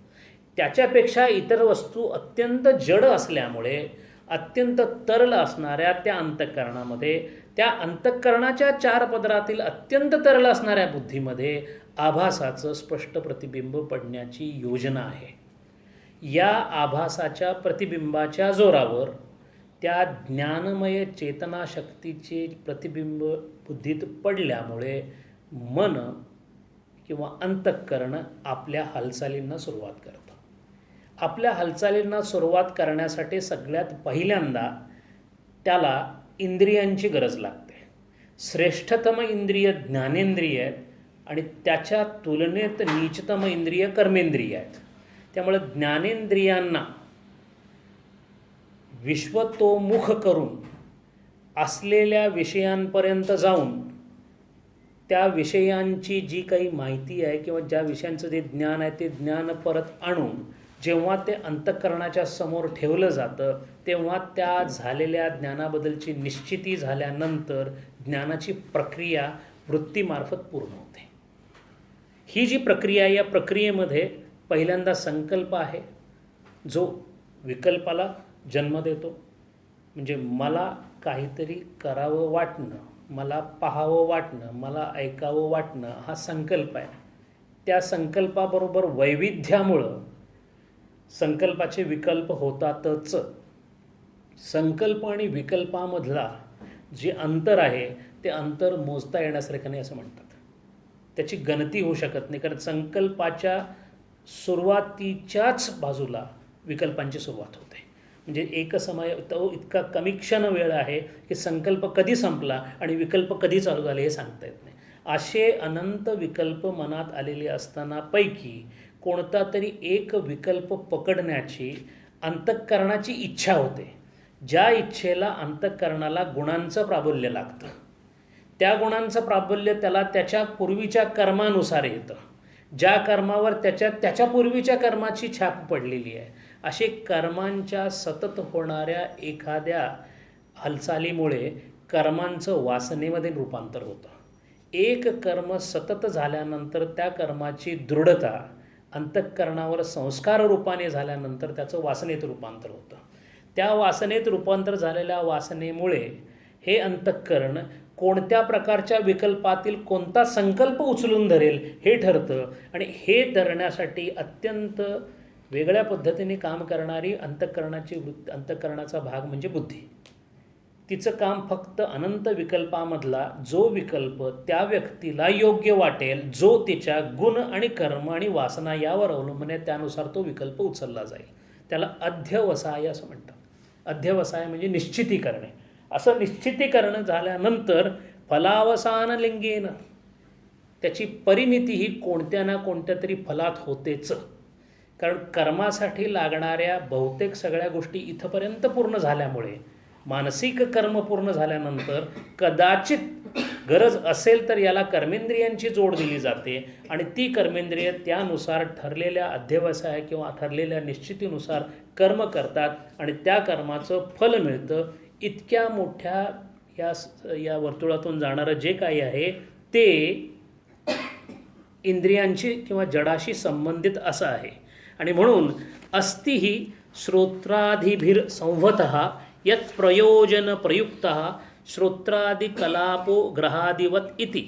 त्याच्यापेक्षा इतर वस्तू अत्यंत जड असल्यामुळे अत्यंत तरल असणाऱ्या त्या अंतःकरणामध्ये त्या अंतःकरणाच्या 4 पदरातील अत्यंत तरल असणाऱ्या बुद्धीमध्ये आभासाचं स्पष्ट प्रतिबिंब पडण्याची योजना आहे. या आभासाच्या प्रतिबिंबाच्या जोरावर त्या ज्ञानमय चेतनाशक्तीचे प्रतिबिंब बुद्धीत पडल्यामुळे मन किंवा अंतःकरण आपल्या हालचालींना सुरुवात करतं. आपल्या हालचालींना सुरुवात करण्यासाठी सगळ्यात पहिल्यांदा त्याला इंद्रियांची गरज लागते. श्रेष्ठतम इंद्रिय ज्ञानेंद्रिय आहेत आणि त्याच्या तुलनेत नीचतम इंद्रिय कर्मेंद्रिय आहेत. त्यामुळे ज्ञानेंद्रियांना विश्वतोमुख करून असलेल्या विषयांपर्यंत जाऊन त्या विषयांची जी काही माहिती आहे किंवा ज्या विषयांचं जे ज्ञान आहे ते ज्ञान परत आणून जेव्हा ते अंतःकरणाच्या समोर ठेवलं जातं तेव्हा त्या झालेल्या ज्ञानाबद्दलची निश्चिती झाल्यानंतर ज्ञानाची प्रक्रिया वृत्तीमार्फत पूर्ण होते. ही जी प्रक्रिया या प्रक्रियेमध्ये पहिल्यांदा संकल्प आहे जो विकल्पाला जन्म देतो. म्हणजे मला काहीतरी करावं वाटणं, मला पाहावं वाटणं, मला ऐकावं वाटणं हा संकल्प आहे. त्या संकल्पाबरोबर वैविध्यामुळं संकल्पाचे विकल्प होतातच. संकल्प आणि विकल्पामधला जे अंतर आहे ते अंतर मोजता येण्यासारखं नाही असं म्हणतात. त्याची गणती होऊ शकत नाही कारण संकल्पाच्या सुरुवातीच्याच बाजूला विकल्पांची सुरुवात होते. म्हणजे एकसमय तो इतका कमी क्षण वेळ आहे की संकल्प कधी संपला आणि विकल्प कधी चालू झाले हे सांगता येत नाही. असे अनंत विकल्प मनात आलेले असताना पैकी कोणता तरी एक विकल्प पकडण्याची अंतःकरणाची इच्छा होते. ज्या इच्छेला अंतःकरणाला गुणांचं प्राबल्य लागतं, त्या गुणांचं प्राबल्य त्याला त्याच्या पूर्वीच्या कर्मानुसार येतं. ज्या कर्मावर त्याच्या पूर्वीच्या कर्माची छाप पडलेली आहे. असे कर्मांच्या सतत होणाऱ्या एखाद्या हालचालीमुळे कर्मांचं वासनेमध्ये रूपांतर होतं. एक कर्म सतत झाल्यानंतर त्या कर्माची दृढता अंतःकरणावर संस्कार रूपाने झाल्यानंतर त्याचं वासनेत रूपांतर होतं. त्या वासनेत रूपांतर झालेल्या वासनेमुळे हे अंतःकरण कोणत्या प्रकारच्या विकल्पातील कोणता संकल्प उचलून धरेल हे ठरतं. आणि हे धरण्यासाठी अत्यंत वेगळ्या पद्धतीने काम करणारी अंतःकरणाचा भाग म्हणजे बुद्धी. तिचं काम फक्त अनंत विकल्पामधला जो विकल्प त्या व्यक्तीला योग्य वाटेल, जो तिच्या गुण आणि कर्म आणि वासना यावर अवलंबून आहे, त्यानुसार तो विकल्प उचलला जाईल. त्याला अध्यवसाय असं म्हणतात. अध्यवसाय म्हणजे निश्चिती करणे. असं निश्चितीकरण झाल्यानंतर फलावसान लिंगेन त्याची परिणिती ही कोणत्या ना कोणत्या तरी फलात होतेच. कारण कर्मासाठी लागणाऱ्या बहुतेक सगळ्या गोष्टी इथंपर्यंत पूर्ण झाल्यामुळे मानसिक कर्म पूर्ण झाल्यानंतर कदाचित गरज असेल तर याला कर्मेंद्रियांची जोड दिली जाते आणि ती कर्मेंद्रिय त्यानुसार ठरलेल्या अध्यवसाय किंवा ठरलेल्या निश्चितीनुसार कर्म करतात आणि त्या कर्माचं फल मिळतं. इतक्या मोठ्या या वर्तुळातून जाणारं जे काही आहे ते इंद्रियांची किंवा जडाशी संबंधित असं आहे. आणि म्हणून अस्ति ही श्रोत्रादिभिर संवतः यत् प्रयोजन प्रयुक्तः श्रोत्रादि कलापो ग्रहादिवत इति.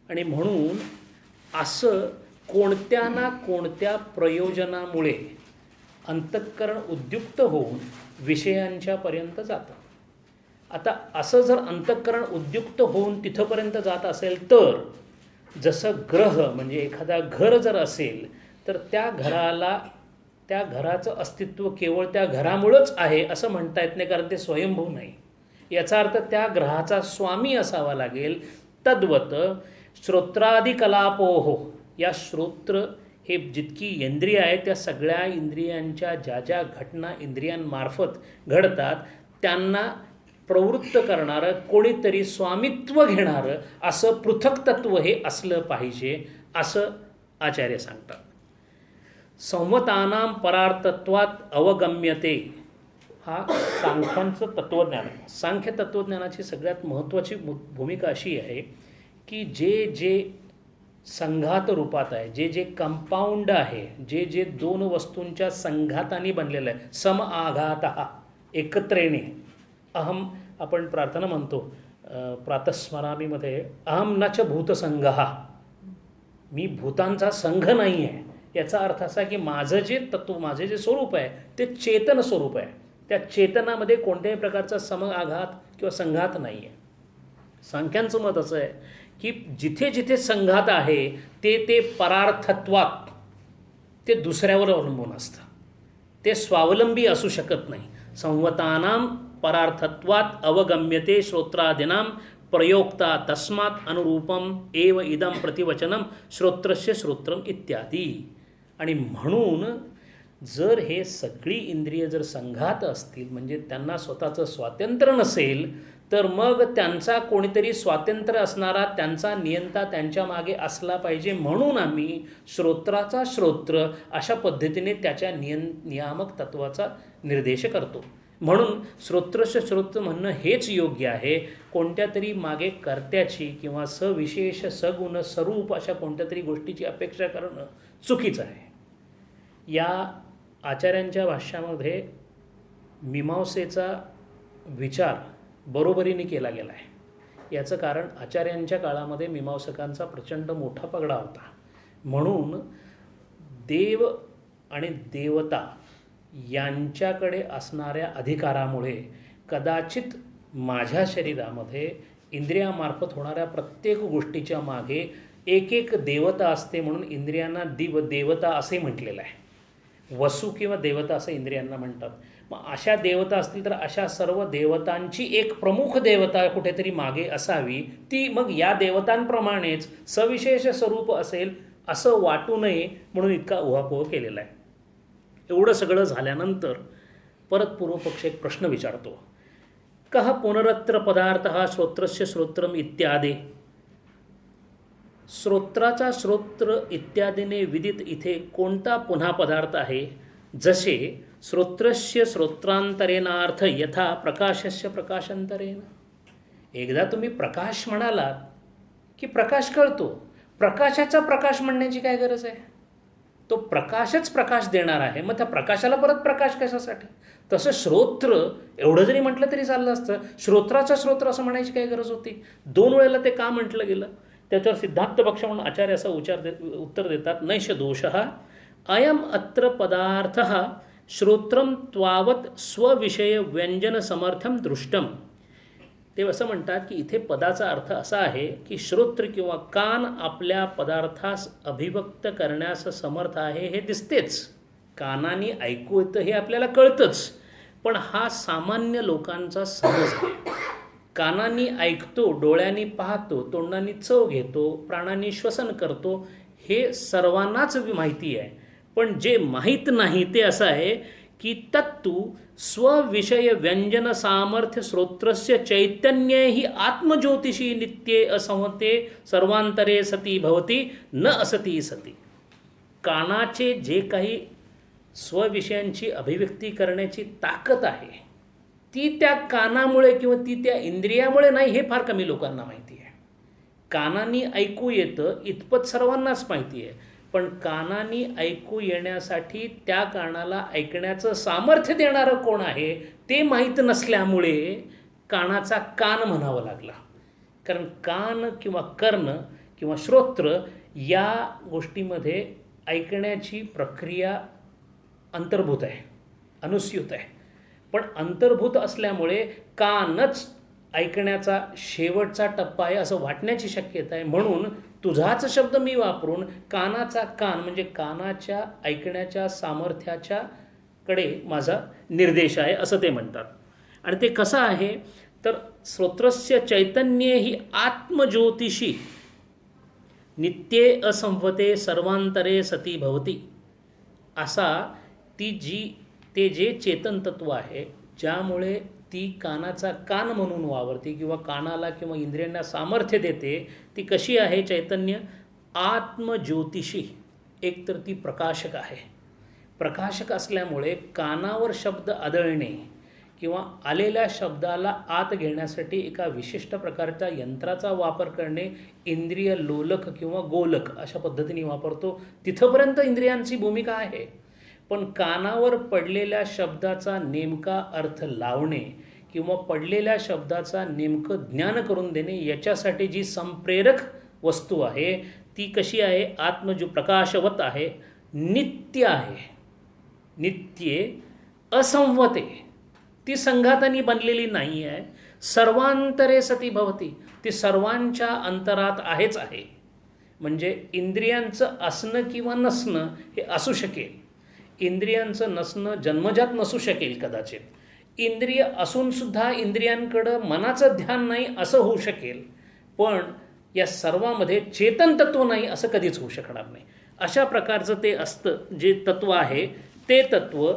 आणि म्हणून असं कोणत्या ना कोणत्या प्रयोजनामुळे अंतःकरण उद्युक्त होऊन विषयांच्या पर्यंत जातं. आता असं जर अंतःकरण उद्युक्त होऊन तिथंपर्यंत जात असेल तर जसं ग्रह म्हणजे एखादा घर जर असेल तर त्या घराचं अस्तित्व केवळ त्या घरामुळंच आहे असं म्हणता येत नाही, कारण ते स्वयंभू नाही. याचा अर्थ त्या ग्रहाचा स्वामी असावा लागेल. तद्वत श्रोत्रादि कलापोह, या श्रोत्र हे जितकी इंद्रिय आहेत त्या सगळ्या इंद्रियांच्या ज्या ज्या घटना इंद्रियांमार्फत घडतात त्यांना प्रवृत्त करणारं कोणीतरी स्वामित्व घेणारं असं पृथक तत्व हे असलं पाहिजे असं आचार्य सांगतात. संवतानां परार्थत्वात अवगम्यते हा सांख्यांचं तत्त्वज्ञान आहे. सांख्य तत्त्वज्ञानाची सगळ्यात महत्त्वाची भूमिका अशी आहे की जे जे संघात रूपात आहे, जे जे कंपाऊंड आहे, जे जे दोन वस्तूंच्या संघाताने बनलेलं आहे, सम आघात एकत्र येणे. अहम आपण प्रार्थना म्हणतो प्रातस्मरामीमध्ये अहम न च भूतसंघः, मी भूतांचा संघ नाही आहे. याचा अर्थ असा की माझं जे तत्व, माझे जे स्वरूप आहे ते चेतन स्वरूप आहे. त्या चेतनामध्ये कोणत्याही प्रकारचा समआघात किंवा संघात नाही आहे. सांख्यांचं मत असं आहे की जिथे जिथे संघात आहे ते परार्थत्वात ते दुसऱ्यावर अवलंबून असतं, ते स्वावलंबी असू शकत नाही. संवतानां परार्थत्वात अवगम्यते श्रोत्रादीनां प्रयोक्ता तस्मात् अनुरूपम एव इदं प्रतिवचनम श्रोत्रस्य श्रोत्रम इत्यादी. आणि म्हणून जर हे सगळी इंद्रिय जर संघात असतील म्हणजे त्यांना स्वतःचं स्वातंत्र्य नसेल तर मग त्यांचा कोणीतरी स्वातंत्र्य असणारा त्यांचा नियंता त्यांच्या मागे असला पाहिजे. म्हणून आम्ही श्रोत्राचा श्रोत्र अशा पद्धतीने त्याच्या नियामक तत्वाचा निर्देश करतो. म्हणून श्रोत्रस्य श्रोत्र म्हणणं हेच योग्य आहे. कोणत्या तरी मागे कर्त्याची किंवा सविशेष सगुण स्वरूप अशा कोणत्या तरी गोष्टीची अपेक्षा करणं चुकीचं आहे. या आचार्यांच्या भाष्यामध्ये मीमांसेचा विचार बरोबरीने केला गेला आहे. याचं कारण आचार्यांच्या काळामध्ये मीमांसकांचा प्रचंड मोठा पगडा होता. म्हणून देव आणि देवता यांच्याकडे असणाऱ्या अधिकारामुळे कदाचित माझ्या शरीरामध्ये इंद्रियामार्फत होणाऱ्या प्रत्येक गोष्टीच्या मागे एक एक देवता असते. म्हणून इंद्रियांना देवता असे म्हटलेलं आहे. वसू किंवा देवता असं इंद्रियांना म्हणतात. मग अशा देवता असतील तर अशा सर्व देवतांची एक प्रमुख देवता कुठेतरी मागे असावी, ती मग या देवतांप्रमाणेच सविशेष स्वरूप असेल असं वाटू नये म्हणून इतका उहापोह केलेला आहे. एवढं सगळं झाल्यानंतर परत पूर्वपक्ष एक प्रश्न विचारतो, कः पुनरत्र पदार्थ श्रोत्रस्य श्रोत्रम इत्यादी. श्रोत्राचा श्रोत्र इत्यादीने विदित इथे कोणता पुन्हा पदार्थ आहे? जसे श्रोत्रस्य श्रोत्रांतरेनार्थ यथा प्रकाशस्य प्रकाशांतरेन. एकदा तुम्ही प्रकाश म्हणालात की प्रकाश कळतो, प्रकाशाचा प्रकाश म्हणण्याची काय गरज आहे? तो प्रकाशच प्रकाश देणार आहे, मग त्या प्रकाशाला परत प्रकाश कशासाठी? तसं श्रोत्र एवढं जरी म्हटलं तरी चाललं असतं, श्रोत्राचा श्रोत्र असं म्हणायची काय गरज होती? 2 वेळेला ते का म्हटलं गेलं? त्याच्यावर सिद्धांत पक्ष म्हणून आचार्य असं उत्तर देतात, नैष दोषः अयम अत्र पदार्थ श्रोत्रम त्वावत स्वविषय व्यंजन समर्थम दृष्टम. ते असं म्हणतात की इथे पदाचा अर्थ असा आहे की श्रोत्र किंवा कान आपल्या पदार्थास अभिव्यक्त करण्यास समर्थ आहे हे दिसतेच, कानाने ऐकू येतं हे आपल्याला कळतंच, पण हा सामान्य लोकांचा समज आहे. कानांनी ऐकतो, डोळ्यांनी पाहतो, तोंडाने चव घेतो, प्राणांनी श्वसन करतो, हे सर्वांनाच माहिती आहे. पण जे माहीत नाही ते असं आहे की तत्तु स्वविषय व्यंजन सामर्थ्य श्रोत्रस्य चैतन्ये ही आत्मज्योतिषी नित्ये असंवते सर्वांतरे सती भवती न असती सती. कानाचे जे काही स्वविषयांची अभिव्यक्ती करण्याची ताकद आहे ती त्या कानामुळे किंवा ती त्या इंद्रियामुळे नाही, हे फार कमी लोकांना माहिती आहे. कानांनी ऐकू येतं इतपत सर्वांनाच माहिती आहे, पण कानांनी ऐकू येण्यासाठी त्या कानाला ऐकण्याचं सामर्थ्य देणारं कोण आहे ते माहीत नसल्यामुळे कानाचा कान म्हणावं लागला. कारण कान किंवा कर्ण किंवा श्रोत्र या गोष्टीमध्ये ऐकण्याची प्रक्रिया अंतर्भूत आहे, अनुस्यूत आहे. पण अंतर्भूत असल्यामुळे कानच ऐकण्याचा शेवटचा टप्पा आहे असं वाटण्याची शक्यता आहे. म्हणून तुझाच शब्द मी वापरून कानाचा कान म्हणजे कानाच्या ऐकण्याच्या सामर्थ्याच्या कडे माझा निर्देश आहे असं ते म्हणतात. आणि ते कसं आहे तर श्रोत्रस्य चैतन्ये ही आत्मज्योतिषी नित्ये असंवते सर्वांतरे सती भवती. असा ते जे चेतन तत्व आहे ज्यामुळे ती कानाचा कान म्हणून वावरते किंवा कानाला किंवा इंद्रियांना सामर्थ्य देते, ती कशी आहे? चैतन्य आत्मज्योतिषी. एकतर ती प्रकाशक आहे. प्रकाशक असल्यामुळे कानावर शब्द आदळणे किंवा आलेल्या शब्दाला आत घेण्यासाठी एका विशिष्ट प्रकारच्या यंत्राचा वापर करणे इंद्रिय लोलक किंवा गोलक अशा पद्धतीने वापरतो. तिथंपर्यंत इंद्रियांची भूमिका आहे. पण कानावर पडलेल्या शब्दाचा नेमका अर्थ लावणे किंवा पडलेल्या शब्दाचा नेमकं ज्ञान करून देणे याच्यासाठी जी संप्रेरक वस्तू आहे ती कशी आहे? आत्मजो प्रकाशवत आहे, नित्य आहे. नित्ये असंवते, ती संघातानी बनलेली नाही आहे. सर्वांतरे सती भवती, ती सर्वांच्या अंतरात आहेच आहे. म्हणजे इंद्रियांचं असणं किंवा नसणं हे असू शकेल, इंद्रियांचं नसणं जन्मजात नसू शकेल कदाचित, इंद्रिय असूनसुद्धा इंद्रियांकडं मनाचं ध्यान नाही असं होऊ शकेल, पण या सर्वामध्ये चेतन तत्व नाही असं कधीच होऊ शकणार नाही. अशा प्रकारचं ते असतं जे तत्व आहे ते तत्व.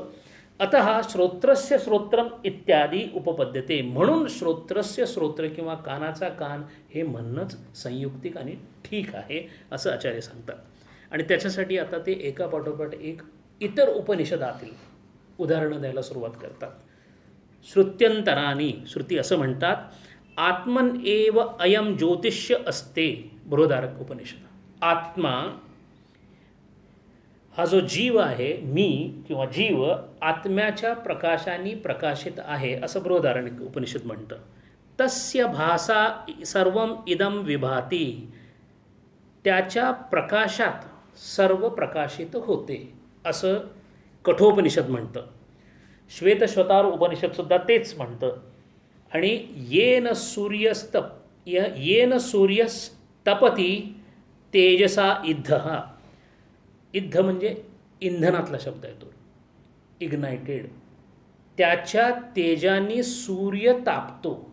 अतः श्रोत्रस्य श्रोत्रम इत्यादी उपपद्यते. म्हणून श्रोत्रस्य श्रोत्र किंवा कानाचा कान हे म्हणणंच संयुक्तिक आणि ठीक आहे असं आचार्य सांगतात. आणि त्याच्यासाठी आता ते एका पाठोपाठ एक इतर उपनिषदातील उदाहरणं द्यायला सुरुवात करतात. श्रुत्यंतरानी, श्रुती असं म्हणतात, आत्मन एव अयम ज्योतिष्य असते. बृहदारण्यक उपनिषद. आत्मा हा जो जीव आहे, मी किंवा जीव आत्म्याच्या प्रकाशाने प्रकाशित आहे असं बृहदारण्यक उपनिषद म्हणतं. तस्य भासा सर्वम इदम विभाती, त्याच्या प्रकाशात सर्व प्रकाशित होते असं कठोपनिषद म्हणतं. श्वेतश्वतार उपनिषदसुद्धा तेच म्हणतं. आणि येन सूर्यस्तपती तेजसा इद्धः. इद्ध म्हणजे इंधनातला शब्द आहे तो, इग्नायटेड. त्याच्या तेजाने सूर्य तापतो.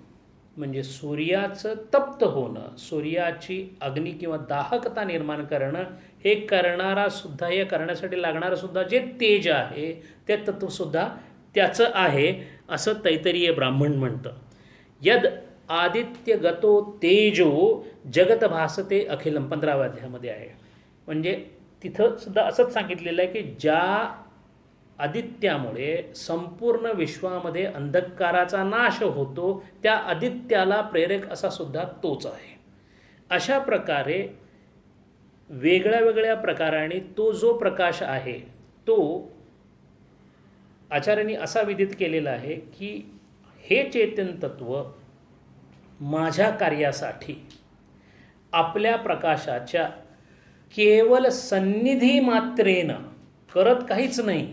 म्हणजे सूर्याचं तप्त होणं, सूर्याची अग्नी किंवा दाहकता निर्माण करणं, हे करण्यासाठी लागणारं सुद्धा जे तेज आहे ते तत्वसुद्धा त्याचं आहे, असं तैत्तिरीय ब्राह्मण म्हणतं. यद आदित्य गतो तेजो जगत भासते अखिलम, 15व्या अध्यायामध्ये आहे. म्हणजे तिथं सुद्धा असंच सांगितलेलं आहे की ज्या आदित्यामुळे संपूर्ण विश्वामध्ये अंधकाराचा नाश होतो, त्या आदित्याला प्रेरक असा सुद्धा तोच आहे. अशा प्रकारे वेगळ्या वेगळ्या प्रकाराने तो जो प्रकाश आहे तो आचार्यांनी असा विदित केलेला आहे की हे चैतन्य तत्व माझ्या कार्यासाठी आपल्या प्रकाशाच्या केवळ सन्निधी मात्रेनं, करत काहीच नाही.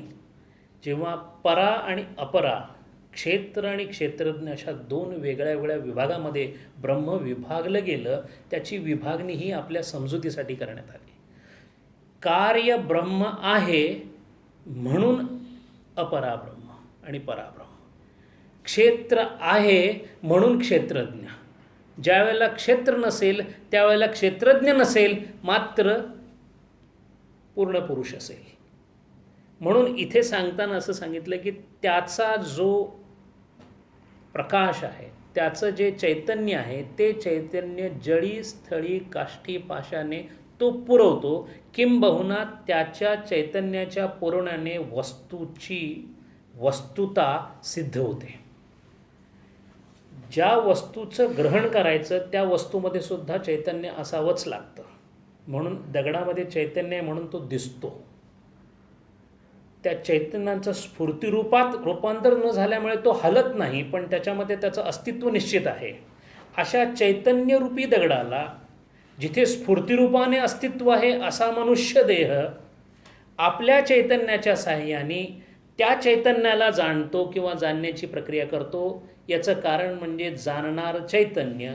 जेव्हा परा आणि अपरा, क्षेत्र आणि क्षेत्रज्ञ अशा दोन वेगळ्या वेगळ्या विभागामध्ये ब्रह्म विभागलं गेलं, त्याची विभागणी ही आपल्या समजुतीसाठी करण्यात आली. कार्य ब्रह्म आहे म्हणून अपराब्रह्म आणि पराब्रह्म, क्षेत्र आहे म्हणून क्षेत्रज्ञ. ज्या वेळेला क्षेत्र नसेल त्यावेळेला क्षेत्रज्ञ नसेल, मात्र पूर्ण पुरुष असेल. म्हणून इथे सांगताना असं सांगितलं की त्याचा जो प्रकाश आहे, त्याचं जे चैतन्य आहे, ते चैतन्य जळी स्थळी काष्ठी पाशाने तो पुरवतो. किंबहुना त्याच्या चैतन्याच्या पुरवण्याने वस्तूची वस्तुता सिद्ध होते. ज्या वस्तूचं ग्रहण करायचं त्या वस्तूमध्ये सुद्धा चैतन्य असावंच लागतं. म्हणून दगडामध्ये चैतन्य आहे म्हणून तो दिसतो. त्या चैतन्याचं स्फूर्तिरूपात रूपांतर न झाल्यामुळे तो हलत नाही, पण त्याच्यामध्ये त्याचं अस्तित्व निश्चित आहे. अशा चैतन्यरूपी दगडाला जिथे स्फूर्तिरूपाने अस्तित्व आहे असा मनुष्य देह आपल्या चैतन्याच्या साहाय्याने त्या चैतन्याला जाणतो किंवा जाणण्याची प्रक्रिया करतो. याचं कारण म्हणजे जाणणार चैतन्य,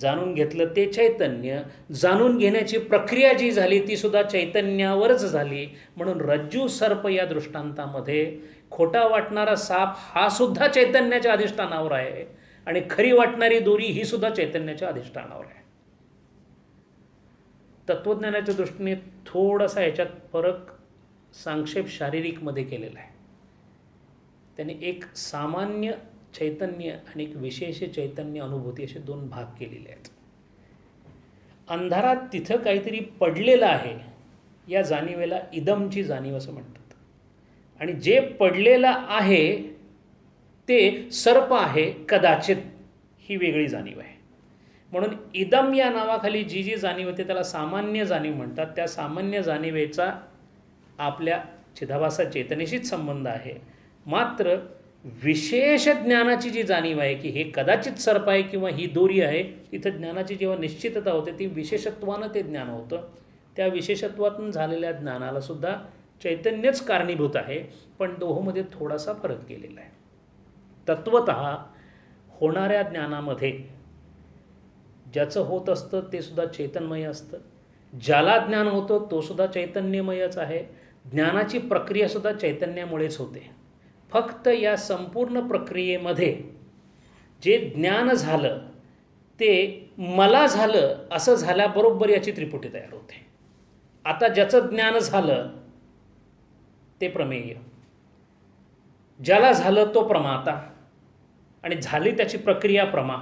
जाणून घेतलं ते चैतन्य, जाणून घेण्याची प्रक्रिया जी झाली ती सुद्धा चैतन्यावरच झाली. म्हणून रज्जू सर्प या दृष्टांतामध्ये खोटा वाटणारा साप हा सुद्धा चैतन्याच्या अधिष्ठानावर आहे आणि खरी वाटणारी दोरी ही सुद्धा चैतन्याच्या अधिष्ठानावर आहे. तत्वज्ञानाच्या दृष्टीने थोडासा याच्यात फरक संक्षेप शारीरिकमध्ये केलेला आहे. त्याने एक सामान्य चैतन्य आणि एक विशेष चैतन्य अनुभूती असे दोन भाग केलेले आहेत. अंधारात तिथं काहीतरी पडलेलं आहे या जाणीवेला इदमची जाणीव असं म्हणतात. आणि जे पडलेलं आहे ते सर्प आहे कदाचित, ही वेगळी जाणीव आहे. म्हणून इदम या नावाखाली जी जी जाणीव होते त्याला सामान्य जाणीव म्हणतात. त्या सामान्य जाणीवेचा आपल्या चिदाभासा चेतनेशीच संबंध आहे. मात्र विशेष ज्ञानाची जी जाणीव आहे की हे कदाचित सर्प आहे किंवा ही दोरी आहे, इथं ज्ञानाची जेव्हा निश्चितता होते ती विशेषत्वानं ते ज्ञान होतं. त्या विशेषत्वातून झालेल्या ज्ञानाला सुद्धा चैतन्यच कारणीभूत आहे, पण दोहोमध्ये थोडासा फरक केलेला आहे. तत्वतः होणाऱ्या ज्ञानामध्ये ज्याचं होत असतं ते सुद्धा चैतन्यमय असतं. ज्याला ज्ञान होतं तो सुद्धा चैतन्यमयच आहे. ज्ञानाची प्रक्रियासुद्धा चैतन्यामुळेच होते. फक्त या संपूर्ण प्रक्रियेमध्ये जे ज्ञान झालं ते मला झालं असं झाल्याबरोबर याची त्रिपुटी तयार होते. आता ज्याचं ज्ञान झालं ते प्रमेय, ज्याला झालं तो प्रमाता आणि झाली त्याची प्रक्रिया प्रमा.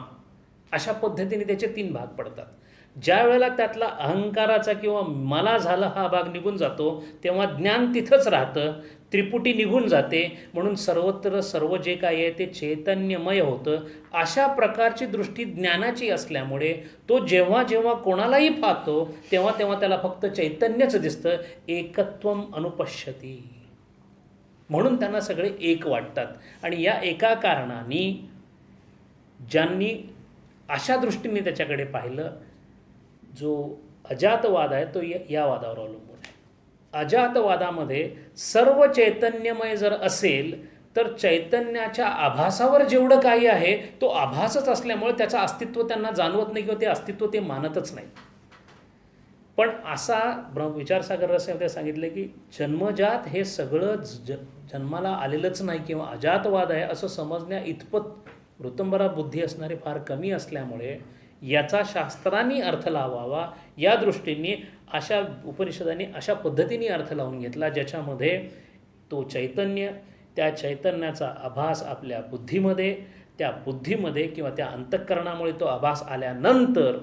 अशा पद्धतीने त्याचे तीन भाग पडतात. ज्या वेळेला त्यातला अहंकाराचा किंवा मला झालं हा भाग निघून जातो तेव्हा ज्ञान तिथंच राहतं, त्रिपुटी निघून जाते. म्हणून सर्वत्र सर्व जे काही आहे ते चैतन्यमय होतं. अशा प्रकारची दृष्टी ज्ञानाची असल्यामुळे तो जेव्हा जेव्हा कोणालाही पाहतो तेव्हा तेव्हा त्याला फक्त चैतन्यच दिसतं. एकत्वम अनुपश्यती, म्हणून त्यांना सगळे एक वाटतात. आणि या एका कारणाने ज्यांनी अशा दृष्टीने त्याच्याकडे पाहिलं, जो अजातवाद आहे तो या वादावर अवलंबून आहे. अजातवादामध्ये सर्व चैतन्यमय जर असेल तर चैतन्याच्या आभासावर जेवढं काही आहे तो आभासच असल्यामुळे त्याचं अस्तित्व त्यांना जाणवत नाही किंवा ते अस्तित्व ते मानतच नाही. पण असा विचारसागर रसामध्ये सांगितलं की जन्मजात हे सगळं जन्माला आलेलंच नाही किंवा अजातवाद आहे असं समजण्या इतपत ऋतंभरा बुद्धी असणारे फार कमी असल्यामुळे याचा शास्त्रांनी अर्थ लावावा या दृष्टीने अशा उपनिषदांनी अशा पद्धतीने अर्थ लावून घेतला ज्याच्यामध्ये तो चैतन्य, त्या चैतन्याचा आभास आपल्या बुद्धीमध्ये, त्या बुद्धीमध्ये किंवा त्या अंतःकरणामुळे तो आभास आल्यानंतर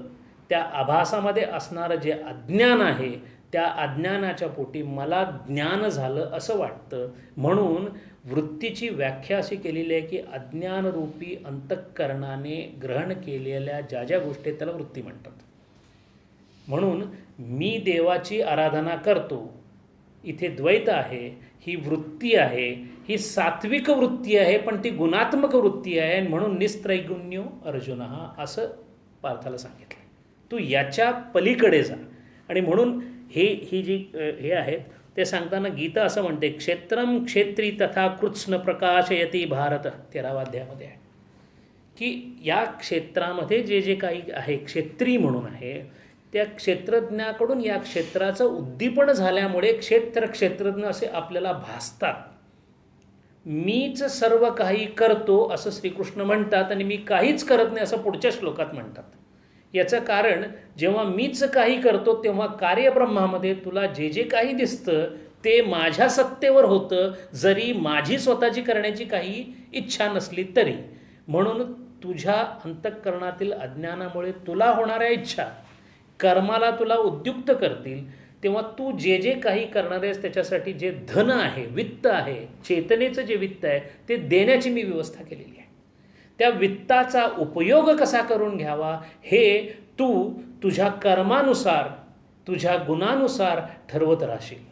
त्या आभासामध्ये असणारं जे अज्ञान आहे त्या अज्ञानाच्या पोटी मला ज्ञान झालं असं वाटतं. म्हणून वृत्तीची व्याख्या अशी केलेली आहे की अज्ञानरूपी अंतःकरणाने ग्रहण केलेल्या ज्या ज्या गोष्टी त्याला वृत्ती म्हणतात. म्हणून मी देवाची आराधना करतो, इथे द्वैत आहे, ही वृत्ती आहे, ही सात्विक वृत्ती आहे पण ती गुणात्मक वृत्ती आहे. म्हणून निस्त्रैगुण्यो अर्जुन असं पार्थाला सांगितलं, तू याच्या पलीकडे जा. आणि म्हणून ही जी हे आहेत ते सांगताना गीता असं म्हणते, क्षेत्रम क्षेत्री तथा कृत्स्न प्रकाशयती भारत 13व्या अध्यायामध्ये आहे की या क्षेत्रामध्ये जे जे काही आहे क्षेत्री म्हणून आहे त्या क्षेत्रज्ञाकडून या क्षेत्राचं उद्दीपन झाल्यामुळे क्षेत्रज्ञ असे आपल्याला भासतात. मीच सर्व काही करतो असं श्रीकृष्ण म्हणतात आणि मी काहीच करत नाही असं पुढच्या श्लोकात म्हणतात. याचं कारण जेव्हा मीच काही करतो तेव्हा कार्यब्रह्मामध्ये तुला जे जे काही दिसतं ते माझ्या सत्तेवर होतं, जरी माझी स्वतःची करण्याची काही इच्छा नसली तरी. म्हणून तुझ्या अंतःकरणातील अज्ञानामुळे तुला होणाऱ्या इच्छा कर्माला तुला उद्युक्त करतील. तेव्हा तू जे जे काही करणार आहेस त्याच्यासाठी जे धन आहे, वित्त आहे, चेतनेचं जे वित्त आहे ते देण्याची मी व्यवस्था केलेली आहे. त्या वित्ताचा उपयोग कसा करून घ्यावा हे तू तुझ्या कर्मानुसार, तुझ्या गुणानुसार ठरवत राहशील.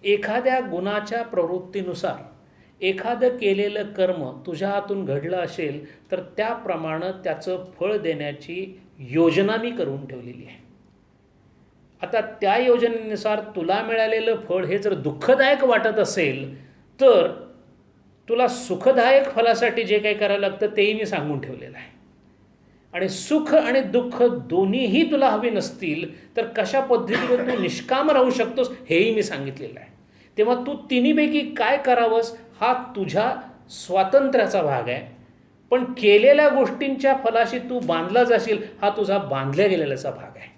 एखाद्या गुणाच्या प्रवृत्तीनुसार एखादं केलेलं कर्म तुझ्या हातून घडलं असेल तर त्याप्रमाणे त्याचं फळ देण्याची योजना मी करून ठेवलेली आहे. आता त्या योजनेनुसार तुला मिळालेलं फळ हे जर दुःखदायक वाटत असेल तर तुला सुखदायक फलासाठी जे काही करावं लागतं तेही मी सांगून ठेवलेलं आहे. आणि सुख आणि दुःख दोन्हीही तुला हवे नसतील तर कशा पद्धतीने तू निष्काम राहू शकतोस हेही मी सांगितलेलं आहे. तेव्हा तू तिन्हीपैकी काय करावंस हा तुझ्या स्वातंत्र्याचा भाग आहे. पण केलेल्या गोष्टींच्या फलाशी तू बांधला जाशील हा तुझा बांधल्या गेलेल्याचा भाग आहे.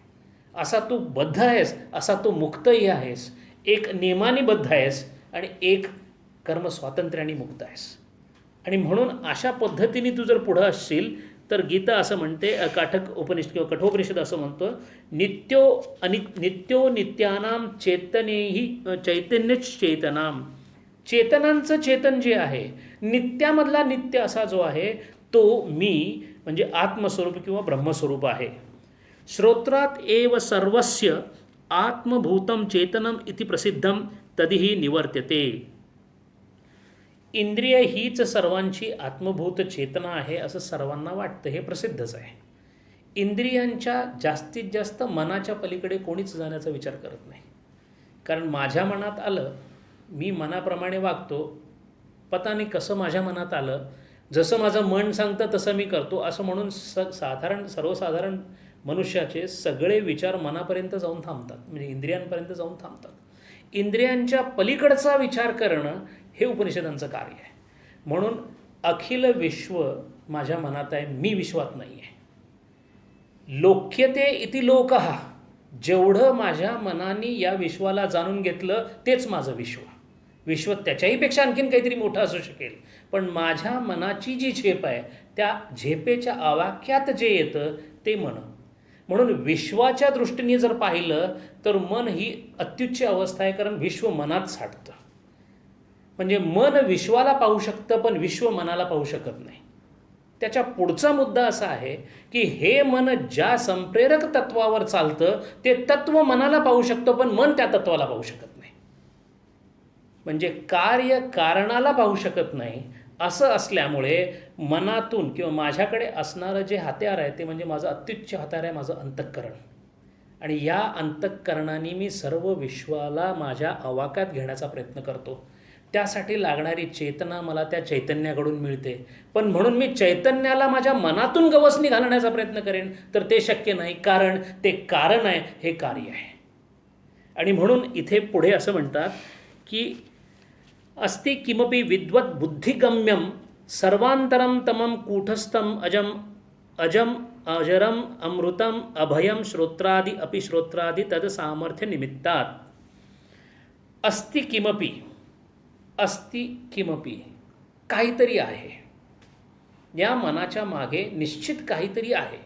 असा तू बद्ध आहेस, असा तू मुक्तही आहेस. एक नियमाने बद्ध आहेस आणि एक कर्म स्वातंत्र्याने मुक्त आहेस. आणि म्हणून अशा पद्धतीने तू जर पुढं असशील तर गीता असं म्हणते, काठक उपनिषद किंवा कठोपनिषद असं म्हणतो, नित्यो नित्यानाम चैतन्यही चैतन्यच चेतनाम. चेतनांचं चेतन जे आहे, नित्यामधला नित्य असा जो आहे तो मी म्हणजे आत्मस्वरूप किंवा ब्रह्मस्वरूप आहे. श्रोत्रात एव सर्वस्य आत्मभूतम चेतनम इति प्रसिद्धम तदिही निवर्त्यते. इंद्रिय हीच सर्वांची आत्मभूत चेतना आहे असं सर्वांना वाटतं, हे प्रसिद्धच आहे. इंद्रियांच्या जास्तीत जास्त मनाच्या पलीकडे कोणीच जाण्याचा विचार करत नाही. कारण माझ्या मनात आलं, मी मनाप्रमाणे वागतो, पता नाही कसं माझ्या मनात आलं, जसं माझं मन सांगतं तसं मी करतो असं म्हणून सर्वसाधारण मनुष्याचे सगळे विचार मनापर्यंत जाऊन थांबतात, म्हणजे इंद्रियांपर्यंत जाऊन थांबतात. इंद्रियांच्या पलीकडचा विचार करणं हे उपनिषदांचं कार्य आहे. म्हणून अखिल विश्व माझ्या मनात आहे, मी विश्वात नाही आहे. लोक्यते इति लोकः, जेवढं माझ्या मनाने या विश्वाला जाणून घेतलं तेच माझं विश्व. विश्व त्याच्याहीपेक्षा आणखीन काहीतरी मोठं असू शकेल, पण माझ्या मनाची जी झेप आहे त्या झेपेच्या आवाक्यात जे येतं ते मन. म्हणून विश्वाच्या दृष्टीने जर पाहिलं तर मन ही अत्युच्च अवस्था आहे, कारण विश्व मनात साठतं. म्हणजे मन विश्वाला पाहू शकतं पण विश्व मनाला पाहू शकत नाही. त्याच्या पुढचा मुद्दा असा आहे की हे मन ज्या संप्रेरक तत्वावर चालतं ते तत्व मनाला पाहू शकतं पण मन त्या तत्वाला पाहू शकत नाही. म्हणजे कार्य कारणाला पाहू शकत नाही. असं असल्यामुळे मनातून किंवा माझ्याकडे असणारं जे हत्यार आहे ते म्हणजे माझं अत्युच्च हत्यार आहे, माझं अंतःकरण. आणि या अंतःकरणाने मी सर्व विश्वाला माझ्या आवाक्यात घेण्याचा प्रयत्न करतो. त्यासाठी लागणारी चेतना मला त्या चैतन्याकडून मिळते. पण म्हणून मी चैतन्याला माझ्या मनातून गवसणी घालण्याचा प्रयत्न करेन तर ते शक्य नाही, कारण ते कारण आहे, हे कार्य आहे. आणि म्हणून इथे पुढे असं म्हणतात की अस्ति किमपि विद्वत् बुद्धिगम्यं सर्वांतरम तमम कूटस्थम अजम अजम अजरम अमृतम अभयम श्रोत्रादि अपि श्रोत्रादि तद सामर्थ्य निमित्तात् अस्ति किमपि, अस्ति किमपि, काहीतरी आहे, या मनाच्या मागे निश्चित काहीतरी आहे.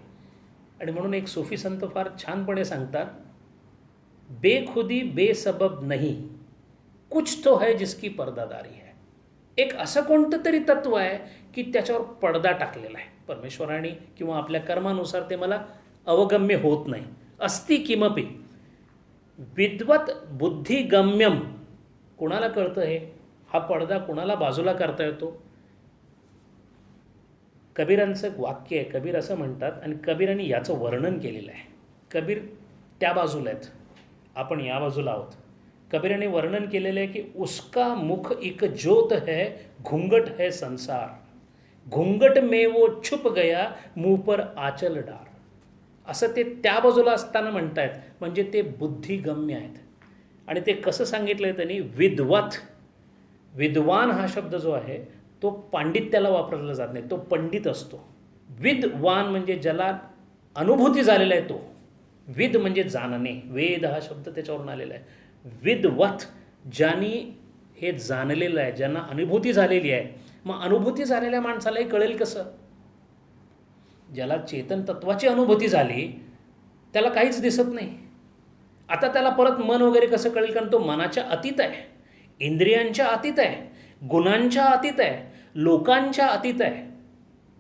आणि म्हणून एक सूफी संत फार छानपणे सांगतात, बेखुदी बेसबब नाही, कुछ तो है जिसकी पर्दादारी है. एक असं कोणतं तरी तत्व आहे की त्याच्यावर पडदा टाकलेला आहे परमेश्वराने किंवा आपल्या कर्मानुसार, ते मला अवगम्य होत नाही. अस्ति किमपि विद्वत बुद्धिगम्यम, कोणाला कळतं हे? हा पडदा कोणाला बाजूला करता येतो? कबीरांचं एक वाक्य आहे, कबीर असं म्हणतात, आणि कबीरांनी याचं वर्णन केलेलं आहे. कबीर त्या बाजूला आहेत, आपण या बाजूला आहोत. कबीराने वर्णन केलेलं आहे की उसका मुख एक ज्योत है, घूंघट है संसार, घूंघट में वो छुप गया, मुंह पर आचल डार. असं ते त्या बाजूला असताना म्हणतायत, म्हणजे ते बुद्धिगम्य आहेत. आणि ते कसं सांगितलं आहे त्यांनी? विद्वत, विद्वान हा शब्द जो आहे तो पांडित्याला वापरला जात नाही, तो पंडित असतो. विद्वान म्हणजे ज्याला अनुभूती झालेला आहे तो. विद म्हणजे जाणणे, वेद हा शब्द त्याच्यावरून आलेला आहे. विद्वत, ज्यांनी हे जाणलेलं आहे, ज्यांना अनुभूती झालेली आहे. मग अनुभूती झालेल्या माणसालाही कळेल कसं? ज्याला चेतन तत्वाची अनुभूती झाली त्याला काहीच दिसत नाही. आता त्याला परत मन वगैरे कसं कळेल? कारण तो मनाच्या अतीत आहे, इंद्रियांच्या अतीत आहे, गुणांच्या अतीत आहे, लोकांच्या अतीत आहे.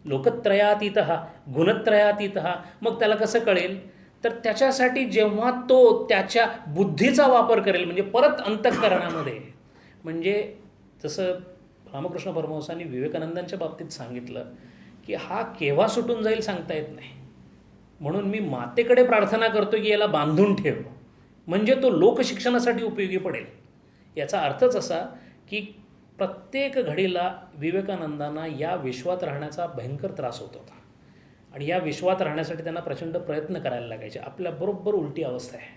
लोकत्रयातीत हा, गुणत्रयातीत हा. मग त्याला कसं कळेल? तर त्याच्यासाठी जेव्हा तो त्याच्या बुद्धीचा वापर करेल, म्हणजे परत अंतःकरणामध्ये, म्हणजे जसं रामकृष्ण परमहंसांनी विवेकानंदांच्या बाबतीत सांगितलं की हा केव्हा सुटून जाईल सांगता येत नाही, म्हणून मी मातेकडे प्रार्थना करतो की याला बांधून ठेव, म्हणजे तो लोकशिक्षणासाठी उपयोगी पडेल. याचा अर्थच असा की प्रत्येक घडीला विवेकानंदांना या विश्वात राहण्याचा भयंकर त्रास होत होता, आणि या विश्वात राहण्यासाठी त्यांना प्रचंड प्रयत्न करायला लागायचे. आपल्याबरोबर उलटी अवस्था आहे.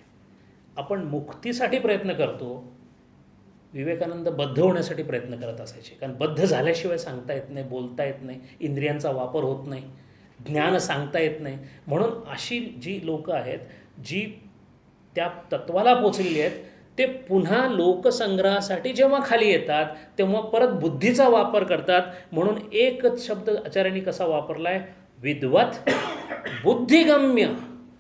आपण मुक्तीसाठी प्रयत्न करतो, विवेकानंद बद्ध होण्यासाठी प्रयत्न करत असायचे. कारण बद्ध झाल्याशिवाय सांगता येत नाही, बोलता येत नाही, इंद्रियांचा वापर होत नाही, ज्ञान सांगता येत नाही. म्हणून अशी जी लोकं आहेत जी त्या तत्वाला पोचलेली आहेत, ते पुन्हा लोकसंग्रहासाठी जेव्हा खाली येतात तेव्हा परत बुद्धीचा वापर करतात. म्हणून एकच शब्द आचार्यांनी कसा वापरला आहे? विद्वत बुद्धिगम्य.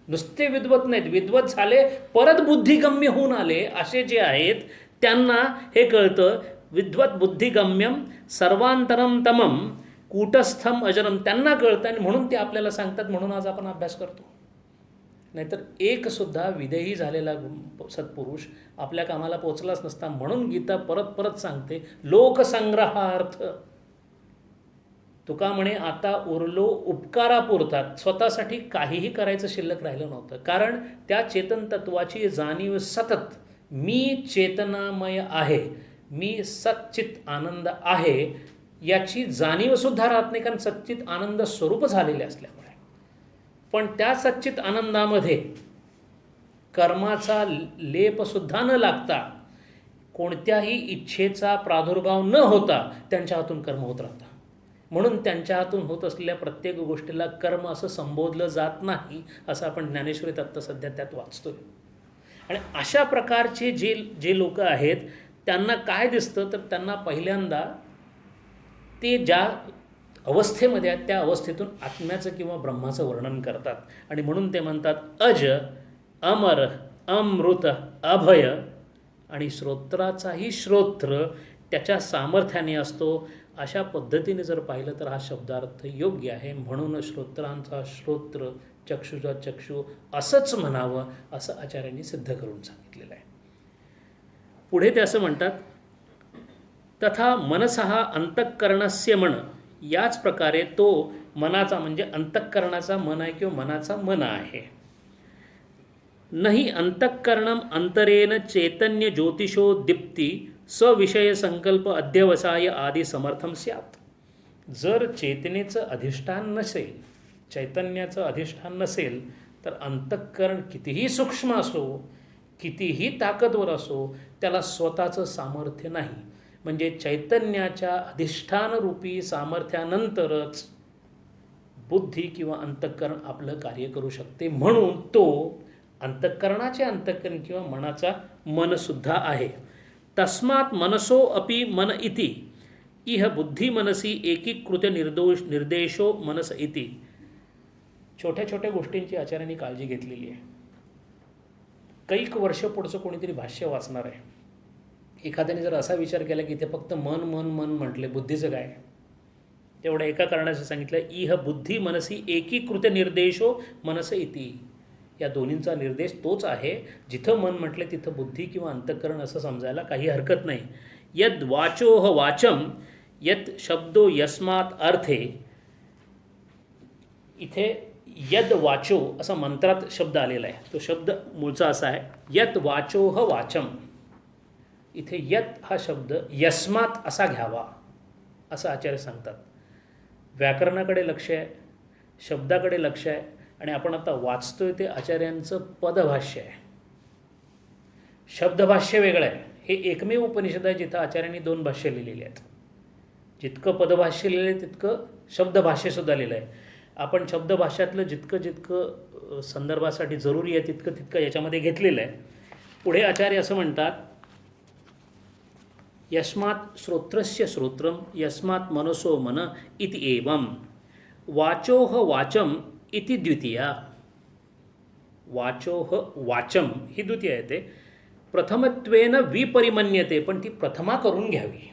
नुसते विद्वत नाहीत, विद्वत झाले परत बुद्धिगम्य होऊन आले असे जे आहेत त्यांना हे कळतं. विद्वत बुद्धिगम्यम सर्वांतरम तमम कूटस्थम अजरम, त्यांना कळतं, आणि म्हणून ते आपल्याला सांगतात. म्हणून आज आपण अभ्यास करतो. नाहीतर एकसुद्धा विदेही झालेला सत्पुरुष आपल्या कामाला पोचलाच नसता. म्हणून गीता परत परत सांगते लोकसंग्रहार्थ. तुका म्हणे आता उरलो उपकारापुरतात, स्वतःसाठी काहीही करायचं शिल्लक राहिलं नव्हतं. कारण त्या चेतन तत्वाची जाणीव सतत, मी चेतनामय आहे, मी सच्चित आनंद आहे, याची जाणीवसुद्धा राहत नाही. कारण सच्चित आनंद स्वरूप झालेले असल्यामुळे. पण त्या सच्चित आनंदामध्ये कर्माचा लेपसुद्धा न लागता, कोणत्याही इच्छेचा प्रादुर्भाव न होता त्यांच्या हातून कर्म होत राहतं. म्हणून त्यांच्या हातून होत असलेल्या प्रत्येक गोष्टीला कर्म असं संबोधलं जात नाही, असं आपण ज्ञानेश्वरीत आत्ता सध्या त्यात वाचतोय. आणि अशा प्रकारचे जे लोक आहेत त्यांना काय दिसतं? तर त्यांना पहिल्यांदा ते ज्या अवस्थेमध्ये आहेत त्या अवस्थेतून आत्म्याचं किंवा ब्रह्माचं वर्णन करतात. आणि म्हणून ते म्हणतात अज, अमर, अमृत, अभय. आणि श्रोत्राचाही श्रोत्र त्याच्या सामर्थ्याने असतो. अशा पद्धतीने जर पाहिलं तर हा शब्दार्थ योग्य आहे. म्हणून श्रोत्रांचा श्रोत्र, चक्षुचा चक्षु असंच म्हणावं, असं आचार्यांनी सिद्ध करून सांगितलेलं आहे. पुढे ते असं म्हणतात, तथा मनसः अंतःकरणस्य मन. याच प्रकारे तो मनाचा म्हणजे अंतःकरणाचा मन आहे किंवा मनाचा मन आहे. नहि अंतःकरणम अंतरेण चैतन्य ज्योतिषो दीप्ती सविषय संकल्प अध्यवसाय आदी समर्थम स्यात्. जर चेतनेचं अधिष्ठान नसेल, चैतन्याचं अधिष्ठान नसेल, तर अंतःकरण कितीही सूक्ष्म असो, कितीही ताकदवर असो, त्याला स्वतःचं सामर्थ्य नाही. म्हणजे चैतन्याच्या अधिष्ठानरूपी सामर्थ्यानंतरच बुद्धी किंवा अंतःकरण आपलं कार्य करू शकते. म्हणून तो अंतःकरणाचे अंतःकरण किंवा मनाचा मनसुद्धा आहे. तस्मात् मनसो अपि मन इति इह बुद्धी मनसी एकीकृत निर्देशो मनस इति. छोट्या छोट्या गोष्टींची आचार्यांनी काळजी घेतलेली आहे. कैक वर्ष पुढचं कोणीतरी भाष्य वाचणार आहे, एखाद्याने जर असा विचार केला की इथे फक्त मन मन मन म्हटले, बुद्धीचं काय, तेवढ्या एका कारणाचं सांगितलं, इह बुद्धी मनसी एकीकृत निर्देशो मनस इति. या दोन्हींचा निर्देश तोच आहे. जिथं मन म्हटले तिथं बुद्धी किंवा अंतःकरण असं समजायला काही हरकत नाही. यद वाचोह वाचम यत शब्दो यस्मात अर्थे. इथे यद वाचो असा मंत्रात शब्द आलेला आहे. तो शब्द मूळचा असा आहे, यत वाचोह वाचम. इथे यत हा शब्द यस्मात असा घ्यावा असं आचार्य सांगतात. व्याकरणाकडे लक्ष आहे, शब्दाकडे लक्ष आहे. आणि आपण आता वाचतोय ते आचार्यांचं पदभाष्य आहे, शब्दभाष्य वेगळं आहे. हे एकमेव उपनिषद आहे जिथं आचार्यांनी 2 भाष्य लिहिलेली आहेत. जितकं पदभाष्य लिहिलं आहे तितकं शब्दभाष्यसुद्धा लिहिलं आहे. आपण शब्दभाष्यातलं जितकं संदर्भासाठी जरुरी आहे तितकं याच्यामध्ये घेतलेलं आहे. पुढे आचार्य असं म्हणतात, यस्मात् श्रोत्रस्य श्रोत्रम यस्मात् मनसो मन इति एवं वाचोह वाचम इति द्वितीया. वाचोह वाचम ही द्वितीय आहे. ते प्रथमत्वेन विपरिमन्यते, पण ती प्रथमा करून घ्यावी.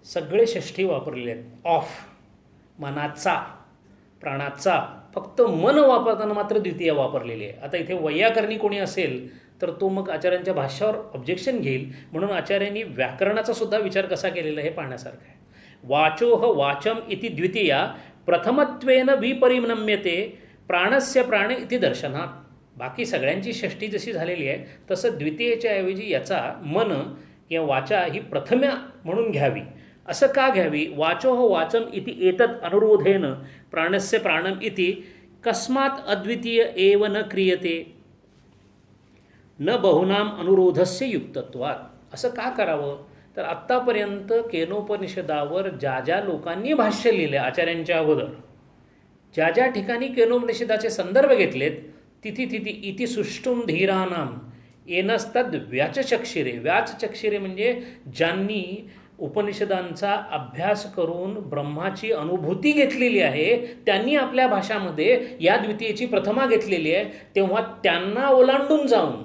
सगळे षष्ठी वापरलेले आहेत. ऑफ, मनाचा, प्राणाचा. फक्त मन वापरताना मात्र द्वितीय वापरलेली आहे. आता इथे वैयाकरणी कोणी असेल तर तो मग आचार्यांच्या भाष्यावर ऑब्जेक्शन घेईल. म्हणून आचार्यांनी व्याकरणाचा सुद्धा विचार कसा केलेला हे पाहण्यासारखं आहे. वाचोह वाचम इति द्वितीया प्रथमत्वेन विपरिणम्यते प्राणस्य प्राण इति दर्शनात. बाकी सगळ्यांची षष्ठी जशी झालेली आहे तसं द्वितीयेच्या ऐवजी याचा मन किंवा वाचा ही प्रथम्या म्हणून घ्यावी. असं का घ्यावी? वाचोह वाचम इति एतत् अनुरोधेन प्राणस्य प्राणम इति कस्मात् अद्वितीय एव न क्रियते न बहुनाम अनुरोधस्य युक्तत्वात्. असं का करावं? तर आत्तापर्यंत केनोपनिषदावर ज्या ज्या लोकांनी भाष्य लिहिले आचार्यांच्या अगोदर, ज्या ज्या ठिकाणी केनोपनिषदाचे संदर्भ घेतलेत, तिथी तिथी इति सुष्टुम धीरानाम येनस्तद व्याचचक्षिरे. व्याचचक्षिरे म्हणजे ज्यांनी उपनिषदांचा अभ्यास करून ब्रह्माची अनुभूती घेतलेली आहे त्यांनी आपल्या भाषामध्ये या द्वितीयेची प्रथमा घेतलेली आहे. तेव्हा त्यांना ओलांडून जाऊन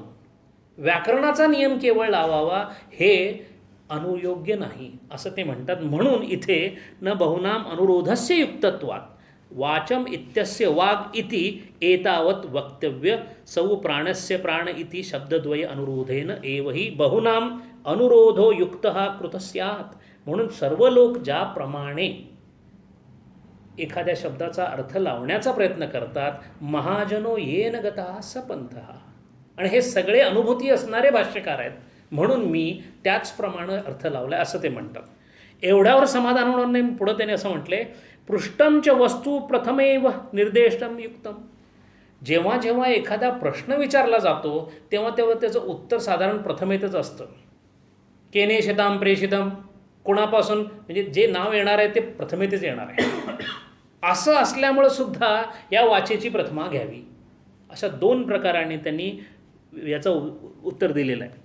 व्याकरणाचा नियम केवळ लावावा हे अनुयोग्य नाही असं ते म्हणतात. म्हणून इथे न बहुनाम अनुरोधस्य युक्तत्वात् वाचम इत्यस्य वाग इति एतावत् वक्तव्य सौ प्राणस्य प्राण इति शब्दद्वय अनुरोधेन एव हि बहुनाम अनुरोधो युक्तः कृत स्यात्. म्हणून सर्व लोक ज्याप्रमाणे एखाद्या शब्दाचा अर्थ लावण्याचा प्रयत्न करतात, महाजनो येन गता सपंथः, आणि हे सगळे अनुभूती असणारे भाष्यकार आहेत म्हणून मी त्याचप्रमाणे अर्थ लावला असं ते म्हणतात. एवढ्यावर समाधान होणार नाही. पुढं त्याने असं म्हटले, पृष्ठम च वस्तू प्रथमेव निर्देष्टम युक्तम. जेव्हा जेव्हा एखादा प्रश्न विचारला जातो तेव्हा तेव्हा त्याचं उत्तर साधारण प्रथमेतच असतं. केनेशिताम प्रेषितम, कोणापासून, म्हणजे जे नाव येणार आहे ते प्रथमेतच येणार आहे. असं असल्यामुळं सुद्धा या वाचेची प्रथमा घ्यावी. अशा 2 प्रकारांनी त्यांनी याचं उत्तर दिलेलं आहे.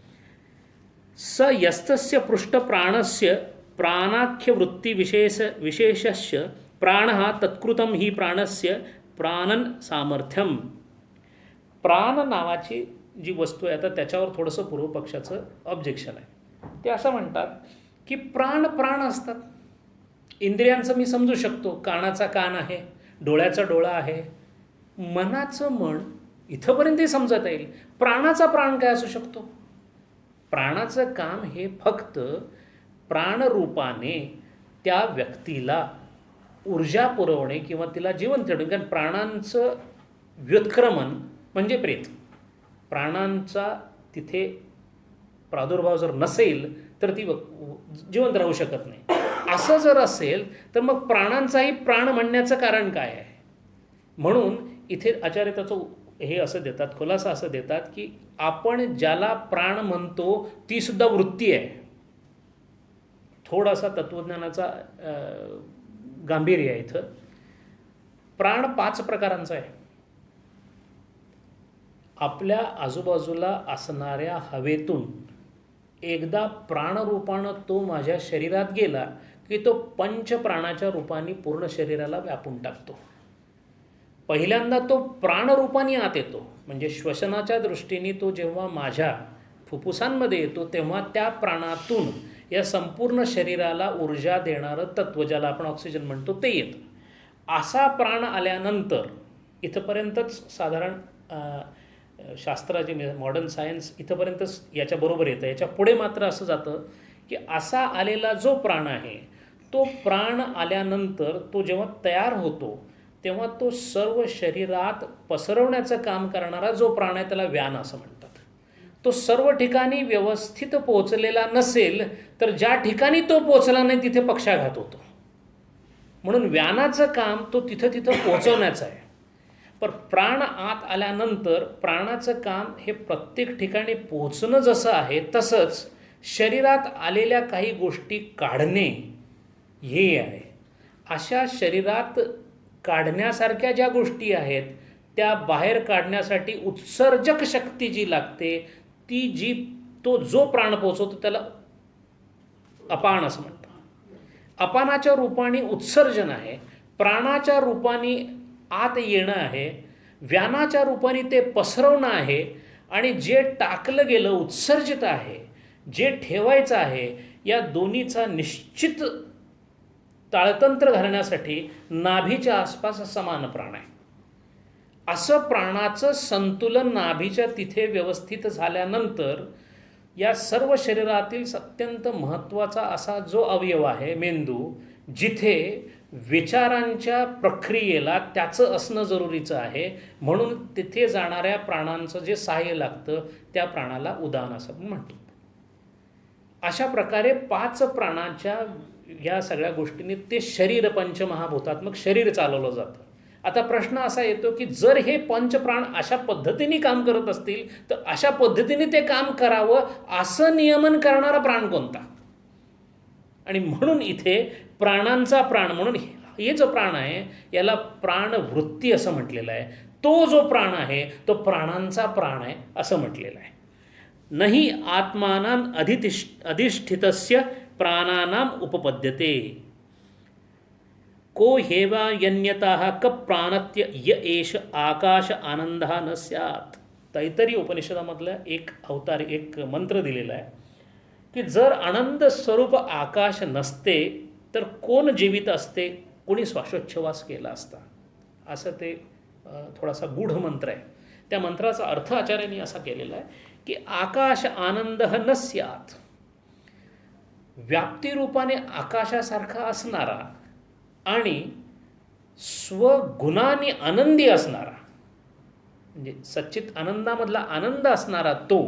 स यस्तस्य पृष्ठ प्राणस्य प्राणाख्य वृत्ती विशेषस्य प्राणः तत्कृतं ही प्राणस्य प्राणन सामर्थ्यम. प्राण नावाची जी वस्तू आहे, आता त्याच्यावर थोडंसं पूर्वपक्षाचं ऑब्जेक्शन आहे. ते असं म्हणतात की प्राण असतात. इंद्रियांचं मी समजू शकतो, कानाचा कान आहे, डोळ्याचा डोळा आहे, मनाचं मन, इथंपर्यंतही समजता येईल. प्राणाचा प्राण काय असू शकतो? प्राणाचं काम हे फक्त प्राणरूपाने त्या व्यक्तीला ऊर्जा पुरवणे किंवा तिला जिवंत ठेवणे. कारण प्राणांचं व्युत्क्रमण म्हणजे प्रेत. प्राणांचा तिथे प्रादुर्भाव जर नसेल तर ती जिवंत राहू शकत नाही. असं जर असेल तर मग प्राणांचाही प्राण म्हणण्याचं कारण काय आहे? म्हणून इथे आचार्य त्याचं हे असं देतात, खुलासा असं देतात की आपण ज्याला प्राण म्हणतो ती सुद्धा वृत्ती आहे. थोडासा तत्त्वज्ञानाचा गांभीर्य आहे इथं. प्राण 5 प्रकारांचा आहे. आपल्या आजूबाजूला असणाऱ्या हवेतून एकदा प्राणरूपानं तो माझ्या शरीरात गेला की तो पंचप्राणाच्या रूपाने पूर्ण शरीराला व्यापून टाकतो. पहिल्यांदा तो प्राणरूपाने आत येतो, म्हणजे श्वसनाच्या दृष्टीने तो जेव्हा माझ्या फुफ्फुसांमध्ये येतो तेव्हा त्या प्राणातून या संपूर्ण शरीराला ऊर्जा देणारं तत्त्व, ज्याला आपण ऑक्सिजन म्हणतो, ते येतं. असा प्राण आल्यानंतर इथंपर्यंतच साधारण शास्त्राचे मॉडर्न सायन्स इथंपर्यंतच याच्याबरोबर येतं. याच्या पुढे मात्र असं जातं की असा आलेला जो प्राण आहे तो प्राण आल्यानंतर तो जेव्हा तयार होतो तेव्हा तो सर्व शरीरात पसरवण्याचं काम करणारा जो प्राण आहे त्याला व्यान असं म्हणतात. तो सर्व ठिकाणी व्यवस्थित पोचलेला नसेल तर ज्या ठिकाणी तो पोचला नाही तिथे पक्षाघात होतो. म्हणून व्यानाचं काम तो तिथं पोचवण्याचं आहे. पण प्राण आत आल्यानंतर प्राणाचं काम हे प्रत्येक ठिकाणी पोचणं जसं आहे तसंच शरीरात आलेल्या काही गोष्टी काढणे हे आहे. अशा शरीरात काढण्यासारख्या ज्या गोष्टी आहेत त्या बाहेर काढण्यासाठी उत्सर्जक शक्ती जी लागते ती जी तो जो प्राण पोचवतो त्याला अपान असं म्हणतात. अपानाच्या रूपाने उत्सर्जन आहे, प्राणाच्या रूपाने आत येणं आहे, व्यानाच्या रूपाने ते पसरवणं आहे, आणि जे टाकलं गेलं उत्सर्जित आहे, जे ठेवायचं आहे, या दोन्हीचा निश्चित ताळतंत्र घालण्यासाठी नाभीच्या आसपास समान प्राण आहे. असं प्राणाचं संतुलन नाभीच्या तिथे व्यवस्थित झाल्यानंतर या सर्व शरीरातील अत्यंत महत्त्वाचा असा जो अवयव आहे मेंदू, जिथे विचारांच्या प्रक्रियेला त्याचं असणं जरुरीचं आहे, म्हणून तिथे जाणाऱ्या प्राणांचं जे सहाय्य लागतं त्या प्राणाला उदान असं म्हणतो. अशा प्रकारे 5 प्राणांच्या या सगळ्या गोष्टींनी ते शरीर पंचमहाभूतात्मक शरीर चालवलं जातं. आता प्रश्न असा येतो की जर हे पंचप्राण अशा पद्धतीने काम करत असतील तर अशा पद्धतीने ते काम करावं असं नियमन करणारा प्राण कोणता? आणि म्हणून इथे प्राणांचा प्राण म्हणून हे जो प्राण आहे याला प्राणवृत्ती असं म्हटलेलं आहे. तो जो प्राण आहे तो प्राणांचा प्राण आहे असं म्हटलेलं आहे. नहि आत्मानां अधिष्ठितस्य प्राणानां उपपद्यते को हेवा यन्यतः क प्राणत्य य एष आकाश आनंदः न स्यात्. तैतरी उपनिषदामधला एक मंत्र दिलेला आहे की जर आनंद स्वरूप आकाश नसते तर कोण जीवित असते, कोणी श्वासोच्छवास केला असता. असं ते थोडासा गूढ मंत्र आहे. त्या मंत्राचा अर्थ आचार्यांनी असा केलेला आहे की आकाश आनंद न स्यात्, व्याप्तिरूपाने आकाशासारखा असणारा आणि स्वगुणाने आनंदी असणारा, म्हणजे सच्चित आनंदामधला आनंद असणारा तो,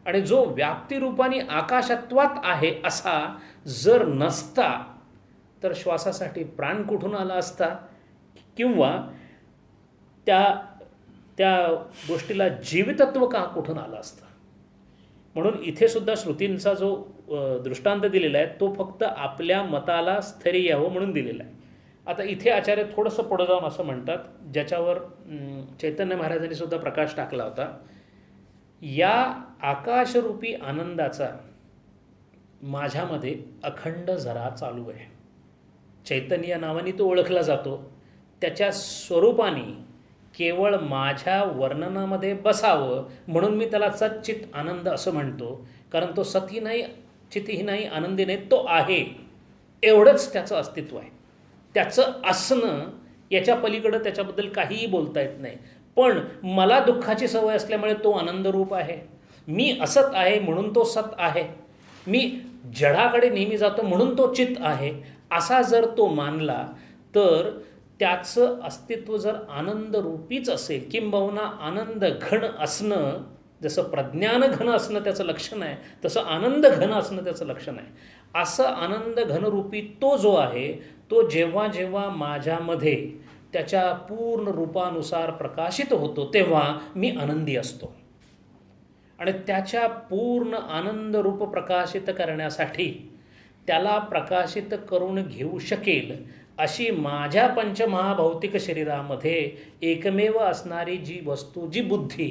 आणि जो व्याप्तिरूपाने आकाशत्वात आहे असा जर नसता तर श्वासासाठी प्राण कुठून आला असता, किंवा त्या गोष्टीला जीवितत्व का कुठून आलं असतं. म्हणून इथे सुद्धा श्रुतींचा जो दृष्टांत दिलेला आहे तो फक्त आपल्या मताला स्थैर्य यावं म्हणून दिलेला आहे. आता इथे आचार्य थोडंसं पुढं जाऊन असं म्हणतात, ज्याच्यावर चैतन्य महाराजांनी सुद्धा प्रकाश टाकला होता. या आकाशरूपी आनंदाचा माझ्यामध्ये अखंड झरा चालू आहे. चैतन्य या नावाने तो ओळखला जातो. त्याच्या स्वरूपाने केवळ माझ्या वर्णनामध्ये बसावं म्हणून मी त्याला सच्चित आनंद असं म्हणतो. कारण तो सतही नाही, चितही नाही, आनंदी नाही, तो आहे. एवढंच त्याचं अस्तित्व आहे. त्याचं असणं याच्या पलीकडं त्याच्याबद्दल काहीही बोलता येत नाही. पण मला दुःखाची सवय असल्यामुळे तो आनंदरूप आहे. मी असत आहे म्हणून तो सत आहे. मी जडाकडे नेहमी जातो म्हणून तो चित आहे. असा जर तो मानला तर त्याचं अस्तित्व जर आनंदरूपीच असेल, किंबहुना आनंद घन असणं, जसं प्रज्ञान घन असणं त्याचं लक्षण आहे तसं आनंद घन असणं त्याचं लक्षण आहे. असं आनंद घनरूपी तो जो आहे तो जेव्हा जेव्हा माझ्यामध्ये त्याच्या पूर्ण रूपानुसार प्रकाशित होतो तेव्हा मी आनंदी असतो. आणि त्याच्या पूर्ण आनंद रूप प्रकाशित करण्यासाठी त्याला प्रकाशित करून घेऊ शकेल अशी माझ्या पंचमहाभौतिक शरीरामध्ये एकमेव असणारी जी वस्तू, जी बुद्धी,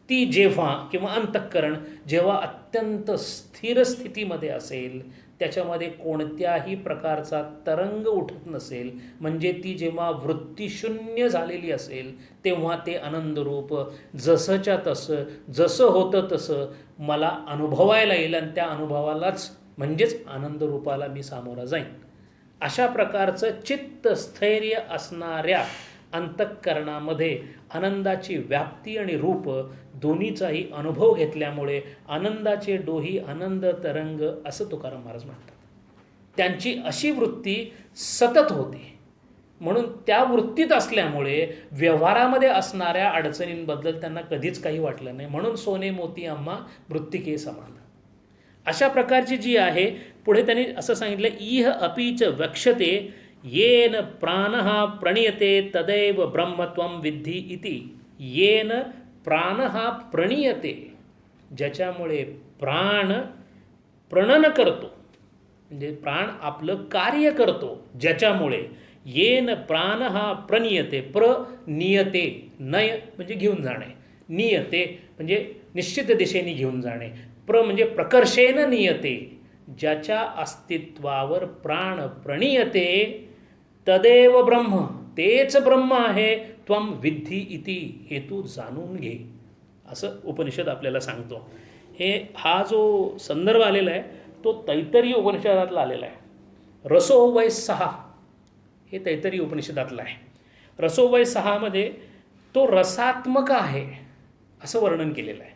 ती जेव्हा किंवा अंतःकरण जेव्हा अत्यंत स्थिर स्थितीमध्ये असेल, त्याच्यामध्ये कोणत्याही प्रकारचा तरंग उठत नसेल, म्हणजे ती जेव्हा वृत्तीशून्य झालेली असेल, तेव्हा ते आनंदरूप जसंच्या तसं, जसं होतं तसं मला अनुभवायला येईल आणि त्या अनुभवालाच म्हणजेच आनंदरूपाला मी सामोरा जाईन. अशा प्रकारचं चित्तस्थैर्य असणाऱ्या अंतःकरणामध्ये आनंदाची व्याप्ती आणि रूप दोन्हीचाही अनुभव घेतल्यामुळे आनंदाचे डोही आनंद तरंग असं तुकाराम महाराज म्हणतात. त्यांची अशी वृत्ती सतत होती. म्हणून त्या वृत्तीत असल्यामुळे व्यवहारामध्ये असणाऱ्या अडचणींबद्दल त्यांना कधीच काही वाटलं नाही. म्हणून सोने मोती आम्हा मृत्तिके समान. अशा प्रकारची जी आहे, पुढे त्यांनी असं सांगितलं, इह अपीच वक्षते येन प्राणः प्रणीयते तदैव ब्रह्मत्वं विद्धि इति. येन प्राणः प्रणीयते, ज्याच्यामुळे प्राण प्रणन करतो, म्हणजे प्राण आपलं कार्य करतो, ज्याच्यामुळे येन प्राणः प्रणीयते, प्रनियते, नय म्हणजे घेऊन जाणे, नियते म्हणजे निश्चित दिशेने घेऊन जाणे, म्हणजे प्रकर्षेन नियते, ज्याच्या अस्तित्वावर प्राण प्रणीयते तदेव ब्रह्म, तेच ब्रह्म आहे, त्वम विद्धि इति, हे तू जाणून घे, असं उपनिषद आपल्याला सांगतो. हा जो संदर्भ आलेला आहे तो तैत्तरीय उपनिषदातला आलेला आहे. रसो वै 6 हे तैत्तरीय उपनिषदातलं आहे. रसो वै 6 मध्ये तो रसात्मक आहे असं वर्णन केलेलं आहे.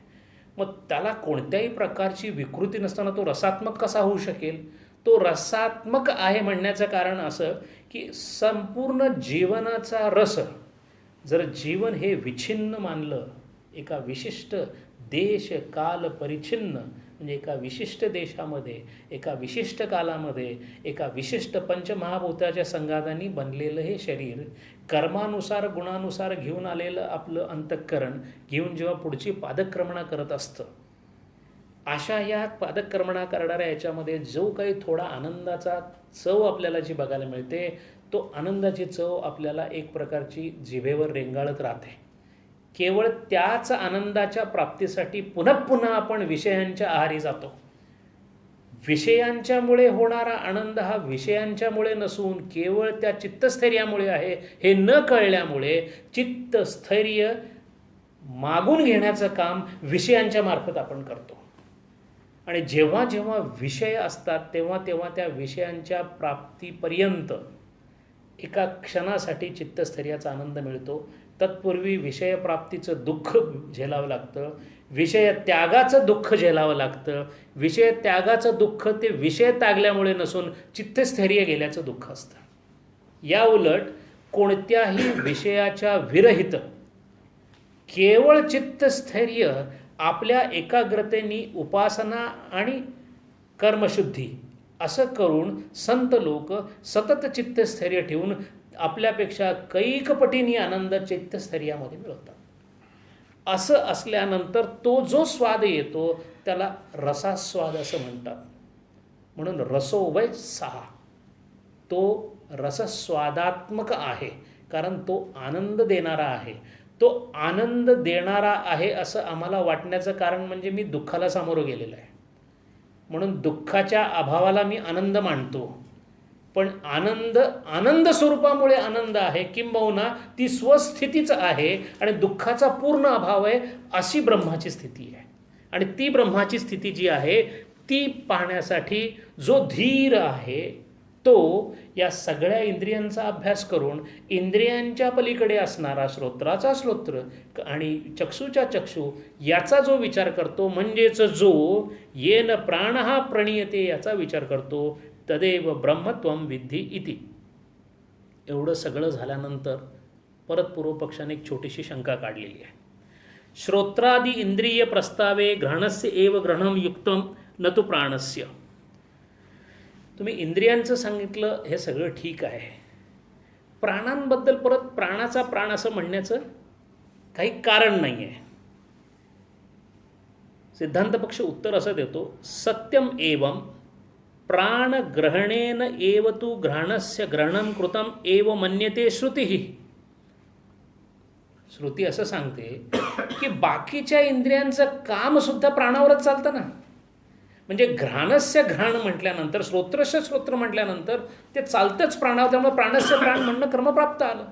मग त्याला कोणत्याही प्रकारची विकृती नसताना तो रसात्मक कसा होऊ शकेल? तो रसात्मक आहे म्हणण्याचं कारण असं की संपूर्ण जीवनाचा रस, जर जीवन हे विच्छिन्न मानलं, एका विशिष्ट देश काल परिच्छिन्न, म्हणजे एका विशिष्ट देशामध्ये, एका विशिष्ट कालामध्ये, एका विशिष्ट पंचमहाभूताच्या संघातांनी बनलेलं हे शरीर, कर्मानुसार गुणानुसार घेऊन आलेलं आपलं अंतःकरण घेऊन जेव्हा पुढची पादक्रमणा करत असतं, अशा या पादक्रमणा करणाऱ्या याच्यामध्ये जो काही थोडा आनंदाचा चव आपल्याला जी बघायला मिळते, तो आनंदाची चव आपल्याला एक प्रकारची जिभेवर रेंगाळत राहते. केवळ त्याच आनंदाच्या प्राप्तीसाठी पुन्हा पुन्हा आपण विषयांच्या आहारी जातो. विषयांच्यामुळे होणारा आनंद हा विषयांच्यामुळे नसून केवळ त्या चित्तस्थैर्यामुळे आहे, हे न कळल्यामुळे चित्तस्थैर्य मागून घेण्याचं काम विषयांच्या मार्फत आपण करतो. आणि जेव्हा जेव्हा विषय असतात तेव्हा तेव्हा त्या विषयांच्या प्राप्तीपर्यंत एका क्षणासाठी चित्तस्थैर्याचा आनंद मिळतो. तत्पूर्वी विषयप्राप्तीचं दुःख झेलावं लागतं, विषय त्यागाचं दुःख झेलावं लागतं. विषय त्यागाचं दुःख ते विषय त्यागल्यामुळे नसून चित्तस्थैर्य गेल्याचं दुःख असतं. या उलट कोणत्याही विषयाच्या विरहित केवळ चित्तस्थैर्य आपल्या एकाग्रतेने उपासना आणि कर्मशुद्धी असं करून संत लोक सतत चित्तस्थैर्य ठेवून आपल्यापेक्षा कैक पटीने आनंद चित्तस्थैर्यामध्ये मिळवतात. असं असल्यानंतर तो जो स्वाद येतो त्याला रसास्वाद असं म्हणतात. म्हणून रसो वै 6 तो रसस्वादात्मक आहे, कारण तो आनंद देणारा आहे. तो आनंद देणारा आहे असं आम्हाला वाटण्याचं कारण म्हणजे मी दुःखाला सामोरं गेलेलं आहे, म्हणून दुःखाच्या अभावाला मी आनंद मानतो. पण आनंद स्वरूपामुळे आनंद आहे, किंबहुना ती स्वस्थितीच आहे आणि दुःखाचा पूर्ण अभाव आहे, अशी ब्रह्माची स्थिती आहे. आणि ती ब्रह्माची स्थिती जी आहे ती पाहण्यासाठी जो धीर आहे तो या सगळ्या इंद्रियांचा अभ्यास करून इंद्रियांच्या पलीकडे असणारा श्रोत्राचा श्रोत्र आणि चक्षुच्या चक्षु याचा जो विचार करतो, म्हणजेच जो येन प्राणः प्रणीयते याचा विचार करतो, तदेव ब्रह्मत्वं विद्धि इति. एवढं सगळं झाल्यानंतर परत पूर्वपक्षाने एक छोटीशी शंका काढलेली आहे. श्रोत्रादि इंद्रिय प्रस्तावे ग्रहणस्य एव ग्रहणं युक्तं न तु प्राणस्य. तुम्ही इंद्रियांचं सांगितलं, हे सगळं ठीक आहे, प्राणांबद्दल परत प्राणाचा प्राण असं म्हणण्याचं काही कारण नाही आहे. सिद्धांत पक्ष उत्तर असं देतो, सत्यम एवं प्राणग्रहणेन एव तु ग्रहणस्य ग्रहणं कृतम एव मन्यते श्रुती. श्रुती असं सांगते की बाकीच्या इंद्रियांचं काम सुद्धा प्राणावरच चालतं ना. म्हणजे घ्राणस्य घ्राण म्हटल्यानंतर, श्रोत्रस्य श्रोत्र म्हटल्यानंतर ते चालतंच प्राणावर, त्यामुळे प्राणस्य प्राण म्हणणं क्रमप्राप्त आलं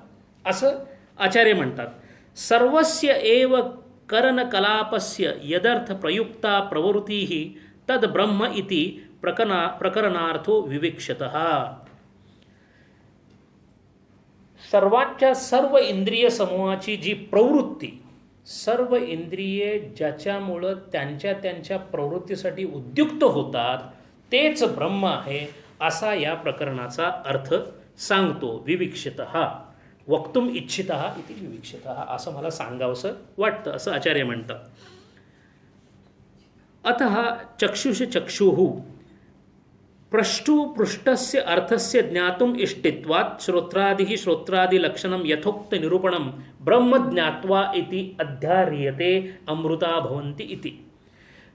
असं आचार्य म्हणतात. सर्वस्य एव करणकलापस्य यदर्थ प्रयुक्ता प्रवृत्ती तद ब्रह्म इति प्रकरणार्थो विविक्षतः. सर्वांच्या सर्व इंद्रिय समूहाची जी प्रवृत्ती, सर्व इंद्रिये ज्याच्यामुळं त्यांच्या त्यांच्या प्रवृत्तीसाठी उद्युक्त होतात तेच ब्रह्म आहे असा या प्रकरणाचा अर्थ सांगतो. विविक्षितः वक्तुम इच्छितः इति विविक्षितः असं मला सांगावंसं वाटतं असं आचार्य म्हणतात. अतः चक्षुष चक्षुः पृष्ठस्य अर्थस्य ज्ञातुम इष्टित्वात् श्रोत्रादिः श्रोत्रादि लक्षणं यथोक्त निरूपणं ब्रह्म ज्ञात्वा इति अध्याह्रियते अमृता भवन्ति इति.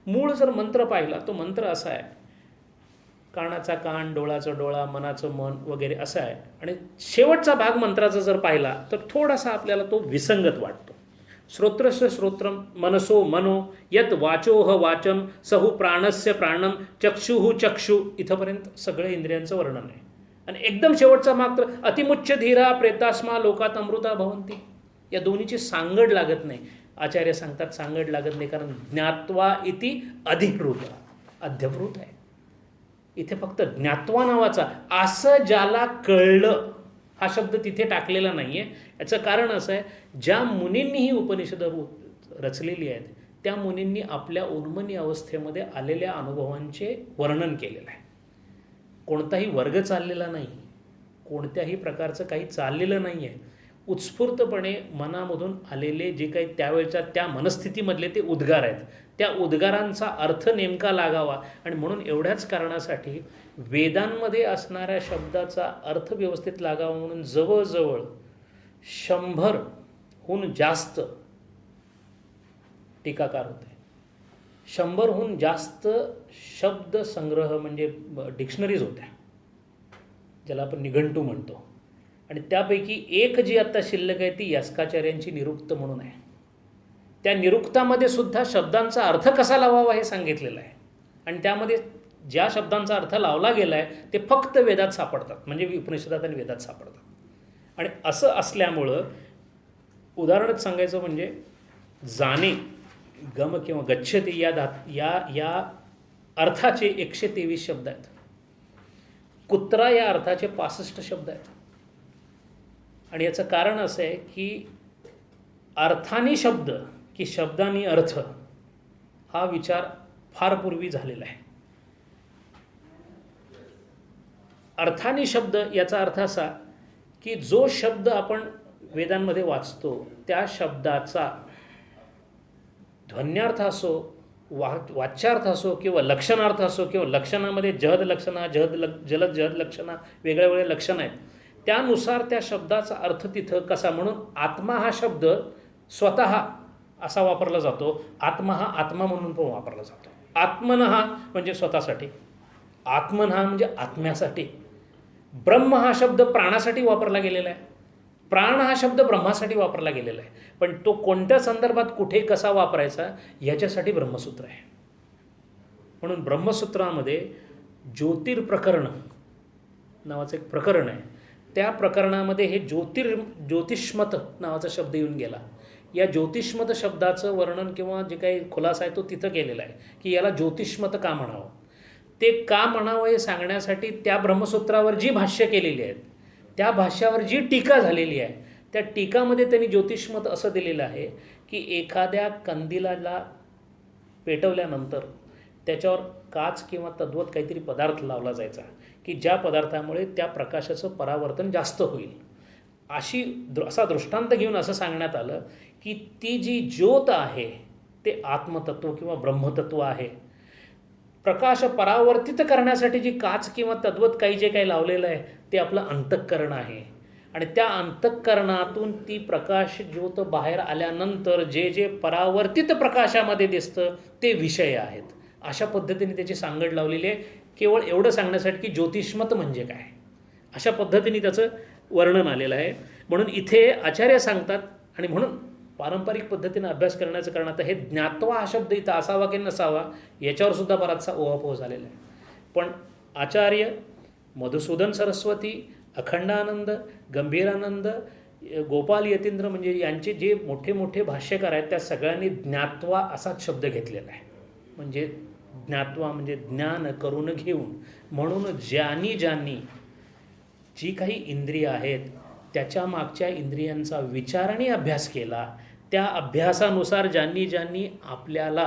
मूळ जर मंत्र पाहिला तो मंत्र असा आहे, कानाचा कान, डोळाचं डोळा, मनाचं मन वगैरे असं आहे. आणि शेवटचा भाग मंत्राचा जर पाहिला तर थोडासा आपल्याला तो विसंगत वाटतो. श्रोत्रस्य श्रोत्रम मनसो मनो यत वाचोह वाचम सहु प्राणस्य प्राणम चक्षुः चक्षु इथंपर्यंत सगळ्या इंद्रियांचं वर्णन आहे. आणि एकदम शेवटचा मात्र अतिमुच्च धीरा प्रेतास्मा लोकात अमृता भवंती, या दोन्हीची सांगड लागत नाही. आचार्य सांगतात सांगड लागत नाही कारण ज्ञात्वा इति अधिकृत अध्यभूत आहे. इथे फक्त ज्ञात्वा नावाचा असं ज्याला कळलं हा शब्द तिथे टाकलेला नाही आहे. याचं कारण असं आहे, ज्या मुनींनी ही उपनिषदं रचलेली आहेत त्या मुनींनी आपल्या उन्मनी अवस्थेमध्ये आलेल्या अनुभवांचे वर्णन केलेलं आहे. कोणताही वर्ग चाललेला नाही, कोणत्याही प्रकारचं काही चाललेलं नाही आहे. उत्स्फूर्तपणे मनामधून आलेले जे काही त्यावेळच्या त्या मनस्थितीमधले ते उद्गार आहेत, त्या उद्गारांचा अर्थ नेमका लागावा. आणि म्हणून एवढ्याच कारणासाठी वेदांमध्ये असणाऱ्या शब्दाचा अर्थ व्यवस्थित लागावा म्हणून जवळजवळ 100हून जास्त टीकाकार होते. 100हून जास्त शब्द संग्रह म्हणजे डिक्शनरीज होत्या, ज्याला आपण निघंटू म्हणतो. आणि त्यापैकी एक जी आत्ता शिल्लक आहे ती यास्काचार्यांची निरुक्त म्हणून आहे. त्या निरुक्तामध्ये सुद्धा शब्दांचा अर्थ कसा लावावा हे सांगितलेलं आहे. आणि त्यामध्ये ज्या शब्दांचा अर्थ लावला गेला आहे ते फक्त वेदात सापडतात, म्हणजे उपनिषदात आणि वेदात सापडतात. आणि असं असल्यामुळं उदाहरणच सांगायचं म्हणजे जाणे गम किंवा गच्छती या अर्थाचे 123 शब्द आहेत. कुत्रा या अर्थाचे 65 शब्द आहेत. आणि याचं कारण असं आहे की अर्थानी शब्द की शब्दानी अर्थ हा विचार फार पूर्वी झालेला आहे. अर्थानी शब्द याचा अर्थ असा की जो शब्द आपण वेदांमध्ये वाचतो त्या शब्दाचा ध्वन्यार्थ असो, वाच्यार्थ असो किंवा लक्षणार्थ असो, किंवा लक्षणामध्ये जहद लक्षणा, जलद जहद लक्षणा, वेगळ्या वेगळ्या लक्षणं आहेत, त्यानुसार त्या शब्दाचा अर्थ तिथं कसा. म्हणून आत्मा हा शब्द स्वतः असा वापरला जातो, आत्मा हा आत्मा म्हणून पण वापरला जातो. आत्मन हा म्हणजे स्वतःसाठी, आत्मन हा म्हणजे आत्म्यासाठी. ब्रह्म हा शब्द प्राणासाठी वापरला गेलेला आहे, प्राण हा शब्द ब्रह्मासाठी वापरला गेलेला आहे. पण तो कोणत्या संदर्भात कुठे कसा वापरायचा याच्यासाठी ब्रह्मसूत्र आहे. म्हणून ब्रह्मसूत्रामध्ये ज्योतिर्प्रकरण नावाचं एक प्रकरण आहे. त्या प्रकरणामध्ये हे ज्योतिष्मत नावाचा शब्द येऊन गेला. या ज्योतिष्मत शब्दाचं वर्णन किंवा जे काही खुलासा आहे तो तिथं केलेला आहे की याला ज्योतिष्मत का म्हणावं. ते का म्हणावं हे सांगण्यासाठी त्या ब्रह्मसूत्रावर जी भाष्य केलेली आहेत, त्या भाष्यावर जी टीका झालेली आहे, त्या टीकामध्ये त्यांनी ज्योतिष्मत असं दिलेलं आहे की एखाद्या कंदिलाला पेटवल्यानंतर त्याच्यावर काच किंवा तद्वत काहीतरी पदार्थ लावला जायचा की ज्या पदार्थामुळे त्या प्रकाशाचं परावर्तन जास्त होईल. असा दृष्टांत घेऊन असं सांगण्यात आलं की ती जी ज्योत आहे ते आत्मतत्व किंवा ब्रह्मतत्व आहे. प्रकाश परावर्तित करण्यासाठी जी काच किंवा तद्वत काही जे काही लावलेलं आहे ते आपलं अंतःकरण आहे. आणि त्या अंतःकरणातून ती प्रकाश ज्योत बाहेर आल्यानंतर जे जे परावर्तित प्रकाशामध्ये दिसतं ते विषय आहेत. अशा पद्धतीने त्याची सांगड लावलेली आहे, केवळ एवढं सांगण्यासाठी की ज्योतिष्मत म्हणजे काय, अशा पद्धतीने त्याचं वर्णन आलेलं आहे. म्हणून इथे आचार्य सांगतात, आणि म्हणून पारंपरिक पद्धतीनं अभ्यास करण्याचं कारण आता हे ज्ञात्वा हा शब्द इथं असावा की नसावा याच्यावर सुद्धा बराचसा ओहापोह झालेला आहे. पण आचार्य, मधुसूदन सरस्वती, अखंडानंद, गंभीरानंद, गोपाल यतींद्र, म्हणजे यांचे जे मोठे मोठे भाष्यकार आहेत त्या सगळ्यांनी ज्ञात्वा असाच शब्द घेतलेला आहे. म्हणजे ज्ञात्वा म्हणजे ज्ञान करून घेऊन. म्हणून ज्यांनी जी काही इंद्रिय आहेत त्याच्या मागच्या इंद्रियांचा विचाराने अभ्यास केला, त्या अभ्यासानुसार ज्यांनी आपल्याला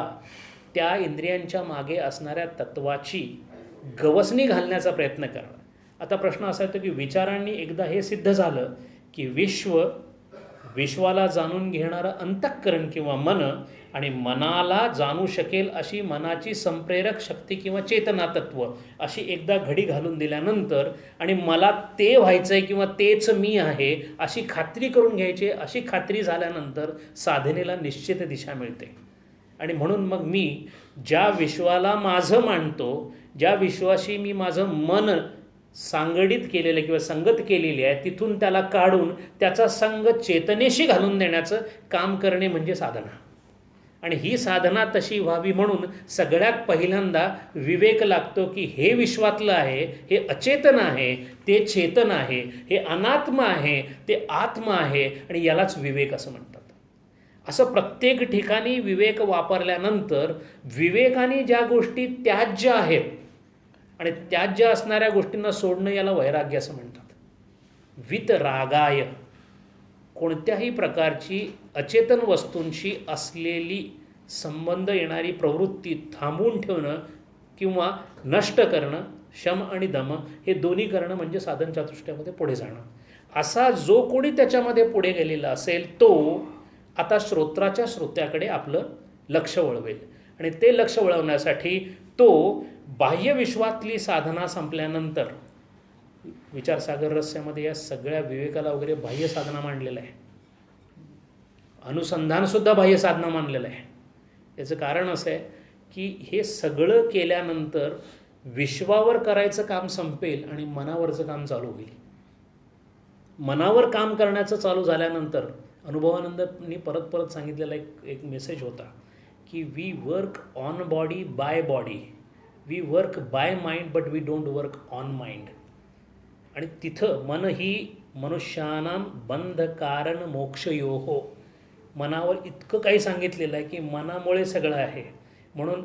त्या इंद्रियांच्या मागे असणाऱ्या तत्वाची गवसणी घालण्याचा प्रयत्न करणं. आता प्रश्न असा येतो की विचारांनी एकदा हे सिद्ध झालं की विश्वाला जाणून घेणारं अंतःकरण किंवा मन, आणि मनाला जाणू शकेल अशी मनाची संप्रेरक शक्ती किंवा चेतना तत्व अशी एकदा घडी घालून दिल्यानंतर, आणि मला ते व्हायचं आहे किंवा तेच मी आहे अशी खात्री करून घ्यायची, अशी खात्री झाल्यानंतर साधनेला निश्चित दिशा मिळते. आणि म्हणून मग मी ज्या विश्वाला माझं मानतो, ज्या विश्वाशी मी माझं मन सांगडित केलेलं किंवा संगत केलेली आहे, तिथून त्याला काढून त्याचा संग चेतनेशी घालून देण्याचं काम करणे म्हणजे साधना. आणि ही साधना तशी व्हावी म्हणून सगळ्यात पहिल्यांदा विवेक लागतो की हे विश्वातलं आहे, हे अचेतन आहे, ते चेतन आहे, हे अनात्म आहे, ते आत्मा आहे, आणि यालाच विवेक असं म्हणतात. असं प्रत्येक ठिकाणी विवेक वापरल्यानंतर विवेकाने ज्या गोष्टी त्याज्य आहेत आणि त्याज्य असणाऱ्या गोष्टींना सोडणं याला वैराग्य असं म्हणतात. वितरागाय, कोणत्याही प्रकारची अचेतन वस्तूंशी असलेली संबंध येणारी प्रवृत्ती थांबवून ठेवणं किंवा नष्ट करणं, शम आणि दम हे दोन्ही करणं म्हणजे साधन चातुष्ट्यामध्ये पुढे जाणं. असा जो कोणी त्याच्यामध्ये पुढे गेलेला असेल तो आता श्रोत्याकडे आपलं लक्ष वळवेल, आणि ते लक्ष वळवण्यासाठी तो बाह्य विश्वातली साधना संपल्यानंतर, विचारसागर रहस्यामध्ये या सगळ्या विवेकाला वगैरे बाह्य साधना मांडलेलं आहे, अनुसंधानसुद्धा बाह्य साधना मानलेलं आहे. याचं कारण असं आहे की हे सगळं केल्यानंतर विश्वावर करायचं काम संपेल आणि मनावरचं काम चालू होईल. मनावर काम करण्याचं चालू झाल्यानंतर अनुभवानंदांनी परत सांगितलेला एक मेसेज होता की we work on body by body, we work by mind but we don't work on mind. आणि तिथं मन ही मनुष्यानां बंध कारण मोक्षयोहो, मनावर इतकं काही सांगितलेलं आहे की मनामुळे सगळं आहे. म्हणून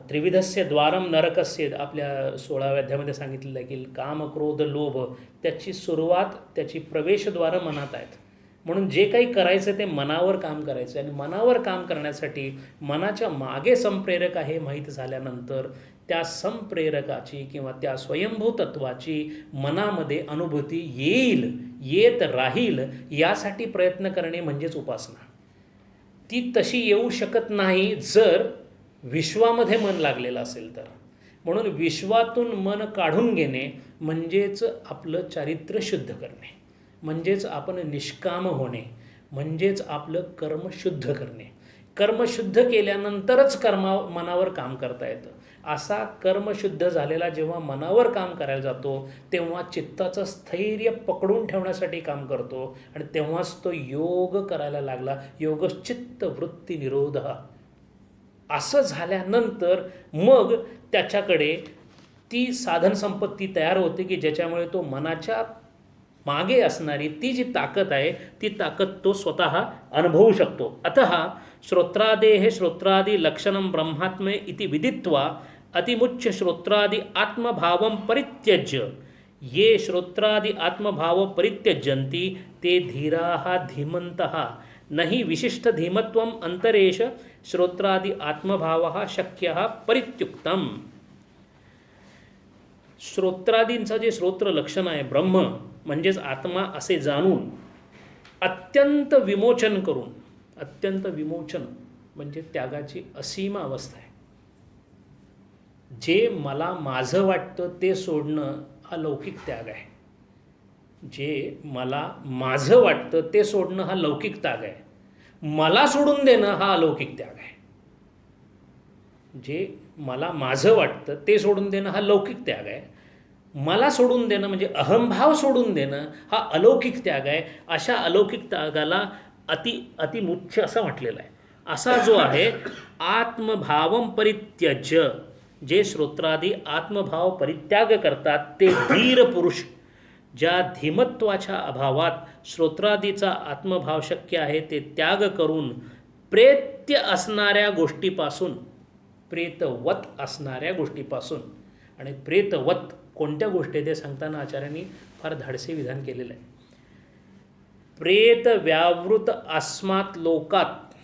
त्रिविधस्य द्वारम नरकस्य आपल्या 16व्या अध्यायामध्ये सांगितलेलं आहे की काम क्रोध लोभ त्याची सुरुवात, त्याची प्रवेशद्वारं मनात आहेत. म्हणून जे काही करायचं ते मनावर काम करायचं, आणि मनावर काम करण्यासाठी मनाच्या मागे संप्रेरक आहे माहीत झाल्यानंतर त्या संप्रेरकाची किंवा त्या स्वयंभू तत्वाची मनामध्ये अनुभूती येत राहील यासाठी प्रयत्न करणे म्हणजेच उपासना. ती तशी येऊ शकत नाही जर विश्वामध्ये मन लागलेलं असेल तर. म्हणून विश्वातून मन काढून घेणे म्हणजेच आपलं चारित्र्य शुद्ध करणे, म्हणजेच आपण निष्काम होणे, म्हणजेच आपलं कर्म शुद्ध करणे. कर्म शुद्ध केल्यानंतरच मनावर काम करता येतं. असा कर्मशुद्ध झालेला जेव्हा मनावर काम करायला जातो तेव्हा चित्ताचं स्थैर्य पकडून ठेवण्यासाठी काम करतो, आणि तेव्हाच तो योग करायला लागला. योगश्चित्त वृत्ती निरोध. असं झाल्यानंतर मग त्याच्याकडे ती साधन संपत्ती तयार होते की ज्याच्यामुळे तो मनाच्या मागे असणारी ती जी ताकद आहे ती ताकद तो स्वतः अनुभवू शकतो. अतः श्रोत्रादेः श्रोत्रादि लक्षणं ब्रह्मात्मे इति विदित्वा अतिमुच्य श्रोत्रादि आत्मभावं परित्यज्य ये श्रोत्रादि आत्मभाव परित्यजन्ति ते धीराः धीमन्तः न हि विशिष्ट धीमत्वम अंतरेश श्रोत्रादि आत्मभावः शक्यः परित्युक्तम. श्रोत्रादींचं जे श्रोत्र लक्षण आहे ब्रह्म म्हणजेच आत्मा असे जाणून अत्यंत विमोचन करून, अत्यंत विमोचन म्हणजे त्यागाची असीम अवस्था आहे. जे मला माझं वाटतं ते सोडणं हा लौकिक त्याग आहे. जे मला माझं वाटतं ते सोडणं हा लौकिक त्याग आहे, मला सोडून देणं हा अलौकिक त्याग आहे. जे मला माझं वाटतं ते सोडून देणं हा लौकिक त्याग आहे, मला सोडून देणं म्हणजे अहंभाव सोडून देणं हा अलौकिक त्याग आहे. अशा अलौकिक त्यागाला अतिमुच्य असं म्हटलेलं आहे. असा जो आहे आत्मभावम परित्यज्य, जे श्रोत्रादी आत्मभाव परित्याग करतात ते धीर पुरुष, ज्या धीमत्वाच्या अभावात श्रोत्रादीचा आत्मभाव शक्य आहे ते त्याग करून प्रेत्य असणाऱ्या गोष्टीपासून, प्रेतवत असणाऱ्या गोष्टीपासून, आणि प्रेतवत कोणत्या गोष्टी ते सांगताना आचार्यांनी फार धाडसे विधान केलेलं आहे. प्रेत व्यावृत अस्मात् लोकात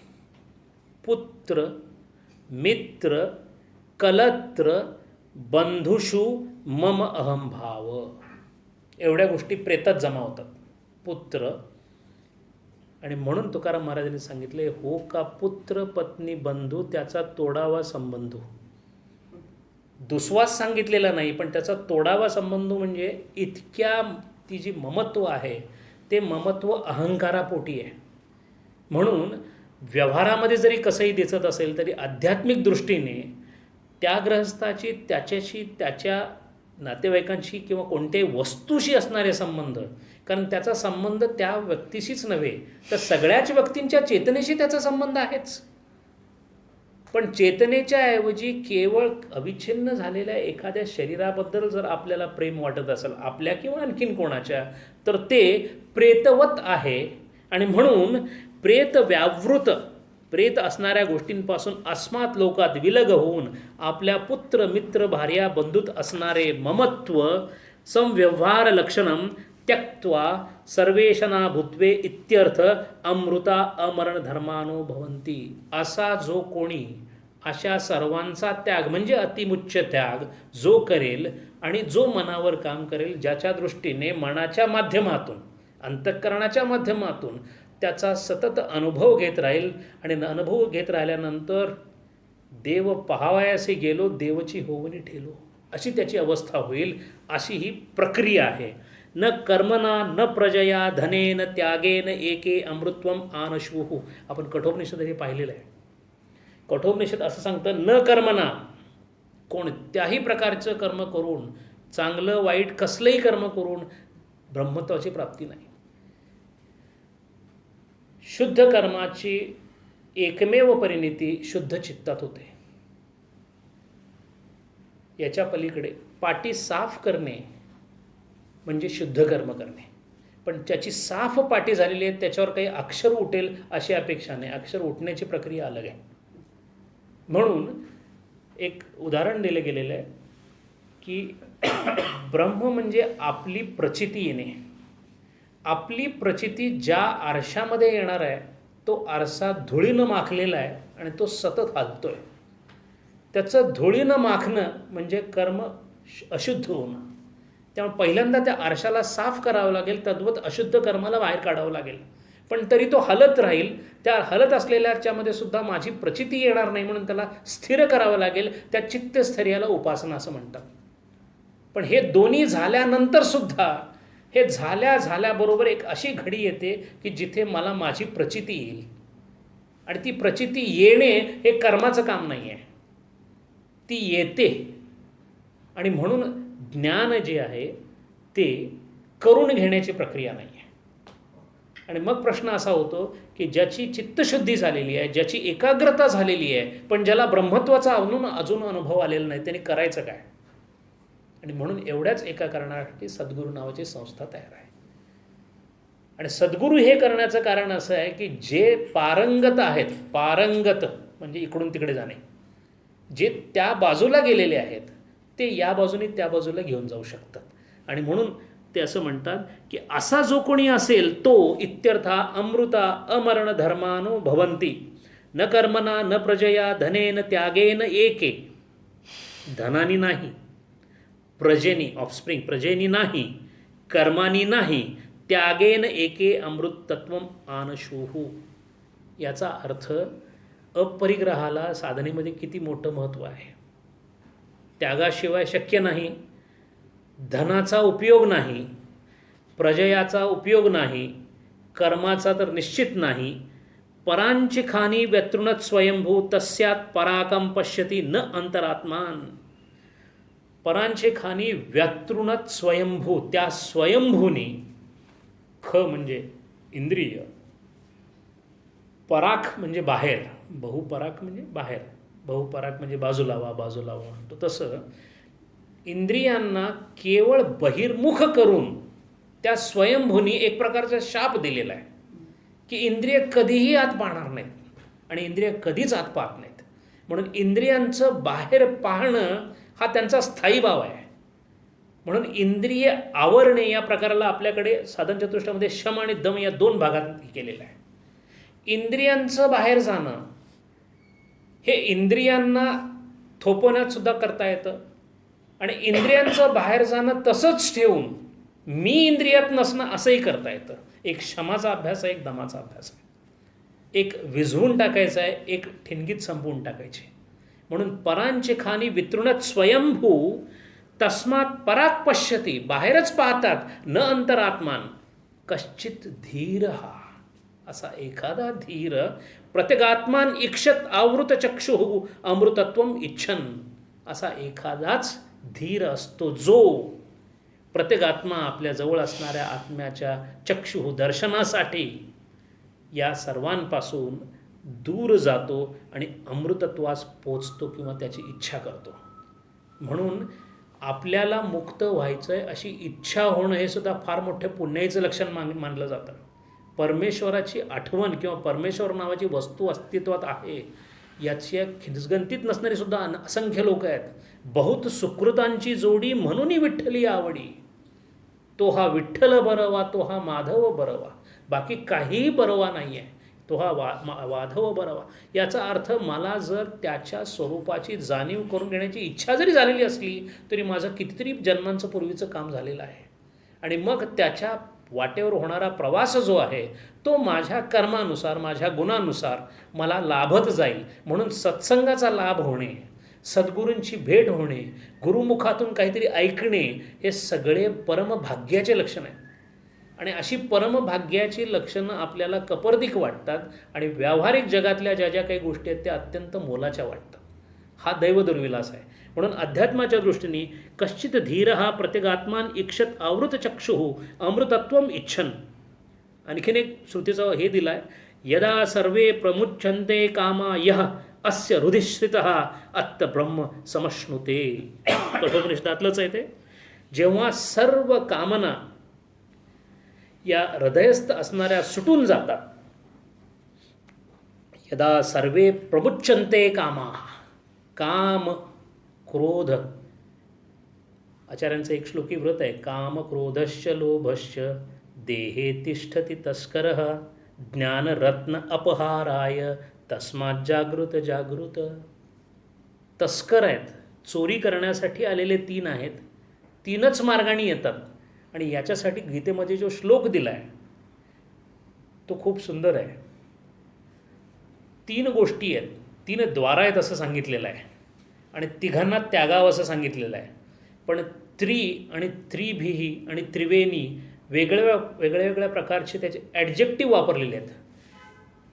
पुत्र मित्र कलत्र बंधुषु मम अहंभाव, एवढ्या गोष्टी प्रेतात जमा होतात. पुत्र, आणि म्हणून तुकाराम महाराजांनी सांगितले, हो का पुत्र पत्नी बंधू त्याचा तोडावा संबंधू. दुस्वास सांगितलेला नाही, पण त्याचा तोडावा संबंध म्हणजे इतक्या ती जी ममत्व आहे ते ममत्व अहंकारापोटी आहे. म्हणून व्यवहारामध्ये जरी कसंही दिसत असेल तरी आध्यात्मिक दृष्टीने त्या ग्रहस्थाची त्याच्याशी, त्याच्या नातेवाईकांशी किंवा कोणत्याही वस्तूशी असणारे संबंध, कारण त्याचा संबंध त्या व्यक्तीशीच नव्हे तर सगळ्याच व्यक्तींच्या चेतनेशी त्याचा संबंध आहेच. पण चेतनेच्या ऐवजी केवळ अविच्छिन्न झालेल्या एखाद्या शरीराबद्दल जर आपल्याला प्रेम वाटत असेल, आपल्या किंवा आणखीन कोणाच्या, तर ते प्रेतवत आहे. आणि म्हणून प्रेत व्यावृत, प्रेत असणाऱ्या गोष्टींपासून अस्मात् लोकात विलग होऊन आपल्या पुत्र मित्र भार्या बंधूत असणारे ममत्व संव्यवहार लक्षणम त्यक्त्वा सर्वेशना भूत्वे इत्यर्थ अमृता अमरण धर्मानो भवंती. असा जो कोणी अशा सर्वांचा त्याग म्हणजे अतिमुच्य त्याग जो करेल आणि जो मनावर काम करेल, ज्याच्या दृष्टीने मनाच्या माध्यमातून अंतःकरणाच्या माध्यमातून त्याचा सतत अनुभव घेत राहील, आणि अनुभव घेत राहिल्यानंतर देव पहावयासे गेलो देवची होवनी ठेलो, अशी त्याची अवस्था होईल. अशी ही प्रक्रिया आहे. न कर्मना न प्रजया धनेन त्यागेन एके अमृत्वम आनश्वुः. आपण कठोपनिषद हे पाहिलेलं आहे. कठोपनिषद असं सांगतं, न कर्मना, कोणत्याही प्रकारचं कर्म करून, चांगलं वाईट कसलंही कर्म करून ब्रह्मत्वाची प्राप्ती नाही. शुद्ध कर्माची एकमेव परिणिती शुद्ध चित्तात होते. याच्या पलीकडे पाटी साफ करणे म्हणजे शुद्ध कर्म करणे, पण ज्याची साफ पाटी झालेली आहे त्याच्यावर काही अक्षर उठेल अशी अपेक्षा नाही. अक्षर उठण्याची प्रक्रिया अलग आहे. म्हणून एक उदाहरण दिलं गेलेलं आहे की ब्रह्म म्हणजे आपली प्रचिती येणे. आपली प्रचिती ज्या आरशामध्ये येणार आहे तो आरसा धुळीनं माखलेला आहे आणि तो सतत हलतो आहे. त्याचं धुळीनं माखणं म्हणजे कर्म अशुद्ध होणं. त्यामुळे पहिल्यांदा त्या आरशाला साफ करावं लागेल, तद्वत अशुद्ध कर्माला बाहेर काढावं लागेल. पण तरी तो हलत राहील. त्या हलत असलेल्याच्यामध्ये सुद्धा माझी प्रचिती येणार नाही म्हणून त्याला स्थिर करावं लागेल. त्या चित्तस्थैर्याला उपासना असं म्हणतात. पण हे दोन्ही झाल्यानंतर सुद्धा हे झाल्याबरोबर एक अशी घडी येते की जिथे मला माझी प्रचिती येईल, आणि ती प्रचिती येणे हे कर्माचं काम नाही आहे, ती येते. आणि म्हणून ज्ञान जे आहे ते करून घेण्याची प्रक्रिया नाही आहे. आणि मग प्रश्न असा होतो की ज्याची चित्तशुद्धी झालेली आहे, ज्याची एकाग्रता झालेली आहे, पण ज्याला ब्रह्मत्वाचा अजून अनुभव आलेला नाही, त्यांनी करायचं काय? आणि म्हणून एवढ्याच एका कारणासाठी सद्गुरू नावाची संस्था तयार आहे. आणि सद्गुरू हे करण्याचं कारण असं आहे की जे पारंगत आहेत, पारंगत म्हणजे इकडून तिकडे जाणे, जे त्या बाजूला गेलेले आहेत ते या बाजूने त्या बाजूला घेऊन जाऊ शकतात. आणि म्हणून ते असं म्हणतात की असा जो कोणी असेल तो इत्यर्था अमृता अमरण धर्मानो भवंती न कर्मना न प्रजया धनेन त्यागेन एके. धनानी नाही, प्रजेनी ऑफस्प्रिंग प्रजेनी नाही, कर्मानी नाही, त्यागेन एके अमृत तत्वम आनशुहू. याचा अर्थ अपरिग्रहाला साधनेमध्ये किती मोठं महत्त्व आहे. त्यागाशिवाय शक्य नाही, धनाचा उपयोग नाही, प्रजयाचा उपयोग नाही, कर्माचा तर निश्चित नाही. परांची खानी व्यतृणत स्वयंभू तस्यात पराकम पश्यती न अंतरात्मान. परांचे खानी व्यतृणत स्वयंभू, त्या स्वयंभूनी, ख म्हणजे इंद्रिय, पराख म्हणजे बाहेर, बहुपराख म्हणजे बाहेर, बहुपराख म्हणजे बाजूला व्हा बाजूला व्हा म्हणतो तसं, इंद्रियांना केवळ बहिर्मुख करून त्या स्वयंभूनी एक प्रकारचा शाप दिलेला आहे की इंद्रिय कधीही आत पाहणार नाहीत आणि इंद्रिय कधीच आत पाहत नाहीत. म्हणून इंद्रियांचं बाहेर पाहणं हा त्यांचा स्थायी भाव आहे. म्हणून इंद्रिय आवरणे या प्रकाराला आपल्याकडे साधन चतुष्टयामध्ये शम आणि दम या 2 भागात केलेलं आहे. इंद्रियांचं बाहेर जाणं हे इंद्रियांना थोपवण्यात सुद्धा करता येतं आणि इंद्रियांचं बाहेर जाणं तसंच ठेवून मी इंद्रियात नसणं असंही करता येतं. एक शमाचा अभ्यास आहे, एक दमाचा अभ्यास आहे. एक विझवून टाकायचा आहे, एक ठिणगीत संपवून टाकायची. म्हणून परांची खानी वितृणत स्वयंभू तस्मात पराक पश्यती, बाहेरच पाहतात, न अंतरात्मान. कश्चित धीर, हा असा एखादा धीर, प्रत्यगात्मान इक्षत आवृत चक्षु अमृतत्वम इच्छन, असा एखादाच धीर असतो जो प्रत्यगात्मा आपल्या जवळ असणाऱ्या आत्म्याच्या चक्षु दर्शनासाठी या सर्वांपासून दूर जातो आणि अमृतत्वास पोचतो किंवा त्याची इच्छा करतो. म्हणून आपल्याला मुक्त व्हायचं आहे अशी इच्छा होणं हे सुद्धा फार मोठ्या पुण्याचं लक्षण मानलं जातं. परमेश्वराची आठवण किंवा परमेश्वर नावाची वस्तू अस्तित्वात आहे याची खिजगंतीत नसणारी सुद्धा असंख्य लोक आहेत. बहुत सुकृतांची जोडी म्हणूनही विठ्ठली आवडी, तो हा विठ्ठल बरवा, तो हा माधव बरवा, बाकी काहीही बरवा नाही आहे, तो हा माधव बरवा. याचा अर्थ मला जर त्याच्या स्वरूपाची जाणीव करून घेण्याची इच्छा जरी झालेली असली तरी माझं कितीतरी जन्मांचं पूर्वीचं काम झालेलं आहे. आणि मग त्याच्या वाटेवर होणारा प्रवास जो आहे तो माझ्या कर्मानुसार, माझ्या गुणानुसार मला लाभत जाईल. म्हणून सत्संगाचा लाभ होणे, सद्गुरूंची भेट होणे, गुरुमुखातून काहीतरी ऐकणे, हे सगळे परमभाग्याचे लक्षण आहेत. आणि अशी परमभाग्याची लक्षणं आपल्याला कपर्दिक वाटतात आणि व्यावहारिक जगातल्या ज्या ज्या काही गोष्टी आहेत त्या अत्यंत मोलाच्या वाटतात. हा दैवदुर्विलास आहे. म्हणून अध्यात्माच्या दृष्टीने कश्चित धीर हा प्रत्यगात्मान इक्षत आवृत चक्षु अमृतत्वम इच्छन. आणखीन एक श्रुतीचा हे दिला आहे, यदा सर्वे प्रमुच्छन्ते कामा यः अस्य हृदिश्रितः अत्त ब्रह्म समश्नुते. कठोपनिषदातलंच आहे ते. जेव्हा सर्व कामना या हृदयस्थ असणाऱ्या सुटून जातात, यदा सर्वे प्रमुच्छन्ते कामा, काम क्रोध, आचार्यांचं एक श्लोकी व्रत आहे, काम क्रोधश्च लोभश्च देहे तिष्ठति तस्करः ज्ञानरत्न अपहाराय तस्मात् जागृत जागृत. तस्कर आहेत, चोरी करण्यासाठी आलेले 3 आहेत, 3च मार्गाने येतात. आणि याच्यासाठी गीतेमध्ये जो श्लोक दिला आहे तो खूप सुंदर आहे. 3 गोष्टी आहेत, 3 द्वार आहेत असं सांगितलेलं आहे आणि तिघांना त्यागावं असं सांगितलेलं आहे. पण आणि त्रिभिही आणि त्रिवेणी वेगळ्या वेगळ्या प्रकारचे त्याचे ॲडजेक्टिव्ह वापरलेले आहेत.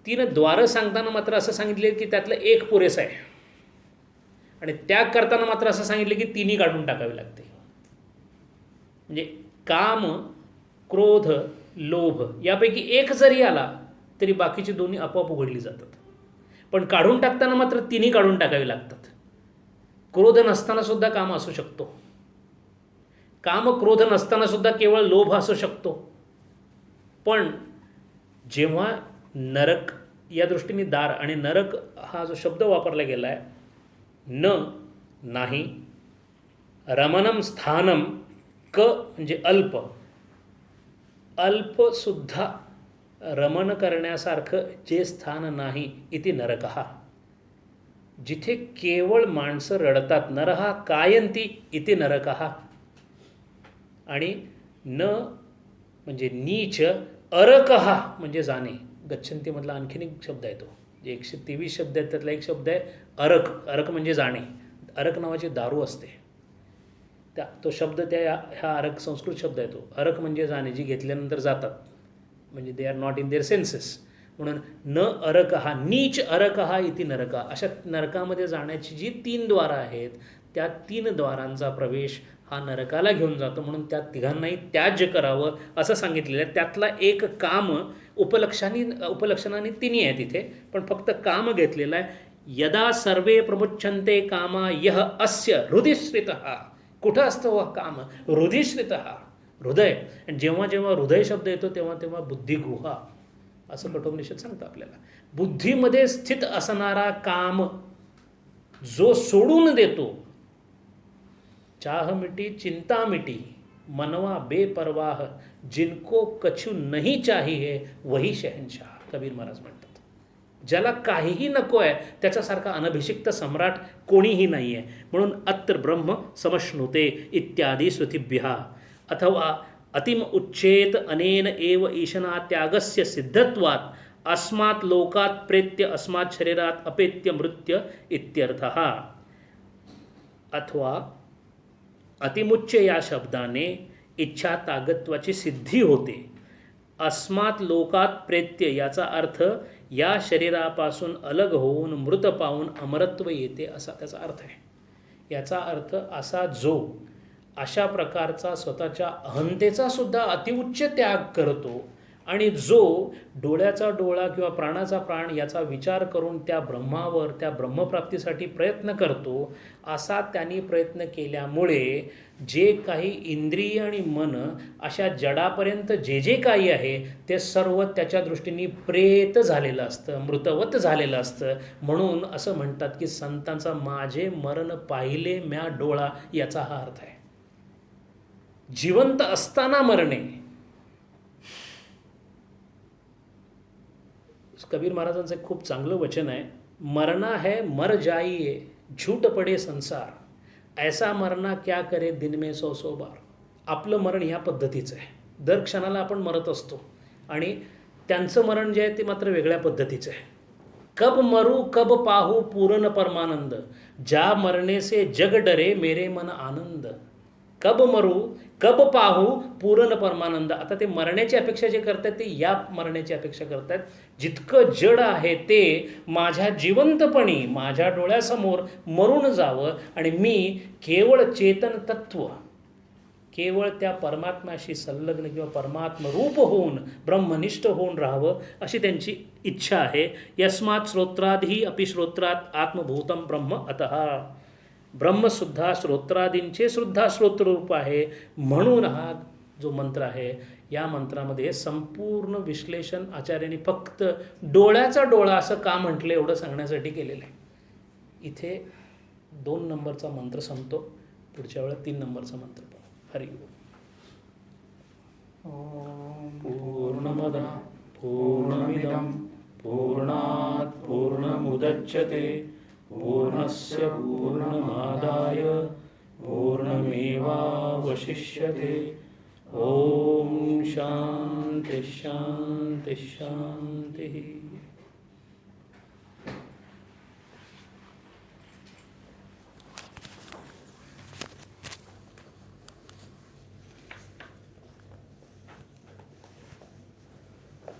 3 द्वारं सांगताना मात्र असं सांगितले की त्यातलं एक पुरेसं आहे आणि त्याग करताना मात्र असं सांगितलं की 3ही काढून टाकावी लागते. म्हणजे काम, क्रोध, लोभ यापैकी एक जरी आला तरी बाकीची दोन्ही आपोआप उघडली जातात. पण काढून टाकताना मात्र 3ही काढून टाकावी लागतात. क्रोध नसताना सुद्धा काम असू शकतो, काम क्रोध नसताना सुद्धा केवळ लोभ असू शकतो. पण जेव्हा नरक या दृष्टीने दार, आणि नरक हा जो शब्द वापरला गेला आहे, नाही, रमणम स्थानम, क म्हणजे अल्प, अल्पसुद्धा रमण करण्यासारखं जे स्थान नाही इति नरकः. जिथे केवळ माणसं रडतात, नरहा कायंती इति नरकः. आणि न म्हणजे नीच, अरकः म्हणजे जाणे. गच्छन्तीमधला आणखीन एक शब्द आहे तो, जे 123 शब्द आहेत त्यातला एक शब्द आहे अरक. अरक म्हणजे जाणे. अरक नावाची दारू असते तो शब्द ह्या अरक संस्कृत शब्द आहे तो. अरक म्हणजे जाणे, जी घेतल्यानंतर जातात, म्हणजे they are not in their census. म्हणून न अरक हा नीच अरक हा इति नरका. अशा नरकामध्ये जाण्याची जी 3 द्वारं आहेत, त्या 3 द्वारांचा प्रवेश हा नरकाला घेऊन जातो. म्हणून त्या तिघांनाही त्याज्य करावं असं सांगितलेलं आहे. त्यातला एक काम उपलक्षणाने तिन्ही आहे तिथे, पण फक्त काम घेतलेलं आहे. यदा सर्वे प्रमुच्छन्ते कामा यह अस्य हृदिश्रितः. कुठं असतं व काम? हृदिश्रितः, हृदय. आणि जेव्हा जेव्हा हृदय शब्द येतो तेव्हा तेव्हा बुद्धिगृहा असं कठोपनिषद सांगतं आपल्याला. बुद्धीमध्ये स्थित असणारा काम जो सोडून देतो, चाह मिटी चिंता मिटी मनवा बेपरवाह, जिनको कछु नहीं चाहिए वही शहनशाह. कबीर महाराज म्हणतात, ज्याला काहीही नको आहे त्याच्यासारखा अनभिषिक्त सम्राट कोणीही नाही आहे. म्हणून अत्र ब्रह्म समश्नुते इत्यादी श्रुतिभ्यः. अथवा अतिम उच्चेत अनेन एव ईशना त्यागस्य सिद्धत्वात् अस्मात् लोकात् प्रेत्य अस्मात् शरीरात अपेत्य मृत्य इत्यर्थः. अथवा अतिमुच्च या शब्दाने इच्छा तागत्वाची सिद्धी होते. अस्मात् लोकात प्रेत्य याचा अर्थ या शरीरापासून अलग होऊन मृत पाहून अमरत्व येते असा त्याचा अर्थ आहे. याचा अर्थ असा, जो अशा प्रकारचा स्वतःच्या अहंतेचा सुद्धा अतिउच्च त्याग करतो आणि जो डोळ्याचा डोळा किंवा प्राणाचा प्राण याचा विचार करून त्या ब्रह्मावर, त्या ब्रह्मप्राप्तीसाठी प्रयत्न करतो, असा त्यांनी प्रयत्न केल्यामुळे जे काही इंद्रिय आणि मन अशा जडापर्यंत जे जे काही आहे ते सर्व त्याच्या दृष्टीने प्रेत झालेलं असतं, मृतवत झालेलं असतं. म्हणून असं म्हणतात की संतांचा माझे मरण पाहिले म्या डोळा, याचा हा अर्थ आहे. जिवंत असताना मरणे. कबीर महाराजांचं एक खूप चांगलं वचन आहे, मरना है मर जाइए झूठ पडे संसार, ऐसा मरना क्या करे दिन में 100 बार. आपलं मरण ह्या पद्धतीचं आहे, दर क्षणाला आपण मरत असतो. आणि त्यांचं मरण जे आहे ते मात्र वेगळ्या पद्धतीचं आहे. कब मरू कब पाहू पूर्ण परमानंद, ज्या मरणे से जग डरे मेरे मन आनंद. कब मरू कब पाहू पूर्ण परमानंद. आता ते मरण्याची अपेक्षा जे करतात ते या मरण्याची अपेक्षा करतात. जितकं जड आहे ते माझ्या जिवंतपणी माझ्या डोळ्यासमोर मरून जावं आणि मी केवळ चेतन तत्व, केवळ त्या परमात्म्याशी संलग्न किंवा परमात्मरूप होऊन ब्रह्मनिष्ठ होऊन राहावं अशी त्यांची इच्छा आहे. यस्मात् श्रोत्रादि अपि श्रोत्रात आत्मभूतम ब्रह्म अतः. ब्रह्मसुद्धा श्रोत्रादींचे सुद्धा श्रोत्ररूप आहे. म्हणून हा जो मंत्र आहे या मंत्रामध्ये संपूर्ण विश्लेषण आचार्यांनी फक्त डोळ्याचा डोळा असं का म्हटलं एवढं सांगण्यासाठी केलेलं आहे. इथे 2 नंबरचा मंत्र संपतो. पुढच्या वेळेला 3 नंबरचा मंत्र पाहू. हरि ओम. पूर्णमद पूर्णमिदं पूर्णात् पूर्णमुदच्यते पूर्णस्य पूर्णमादाय पूर्णमेवावशिष्यते. ओम शांति शांति शांति.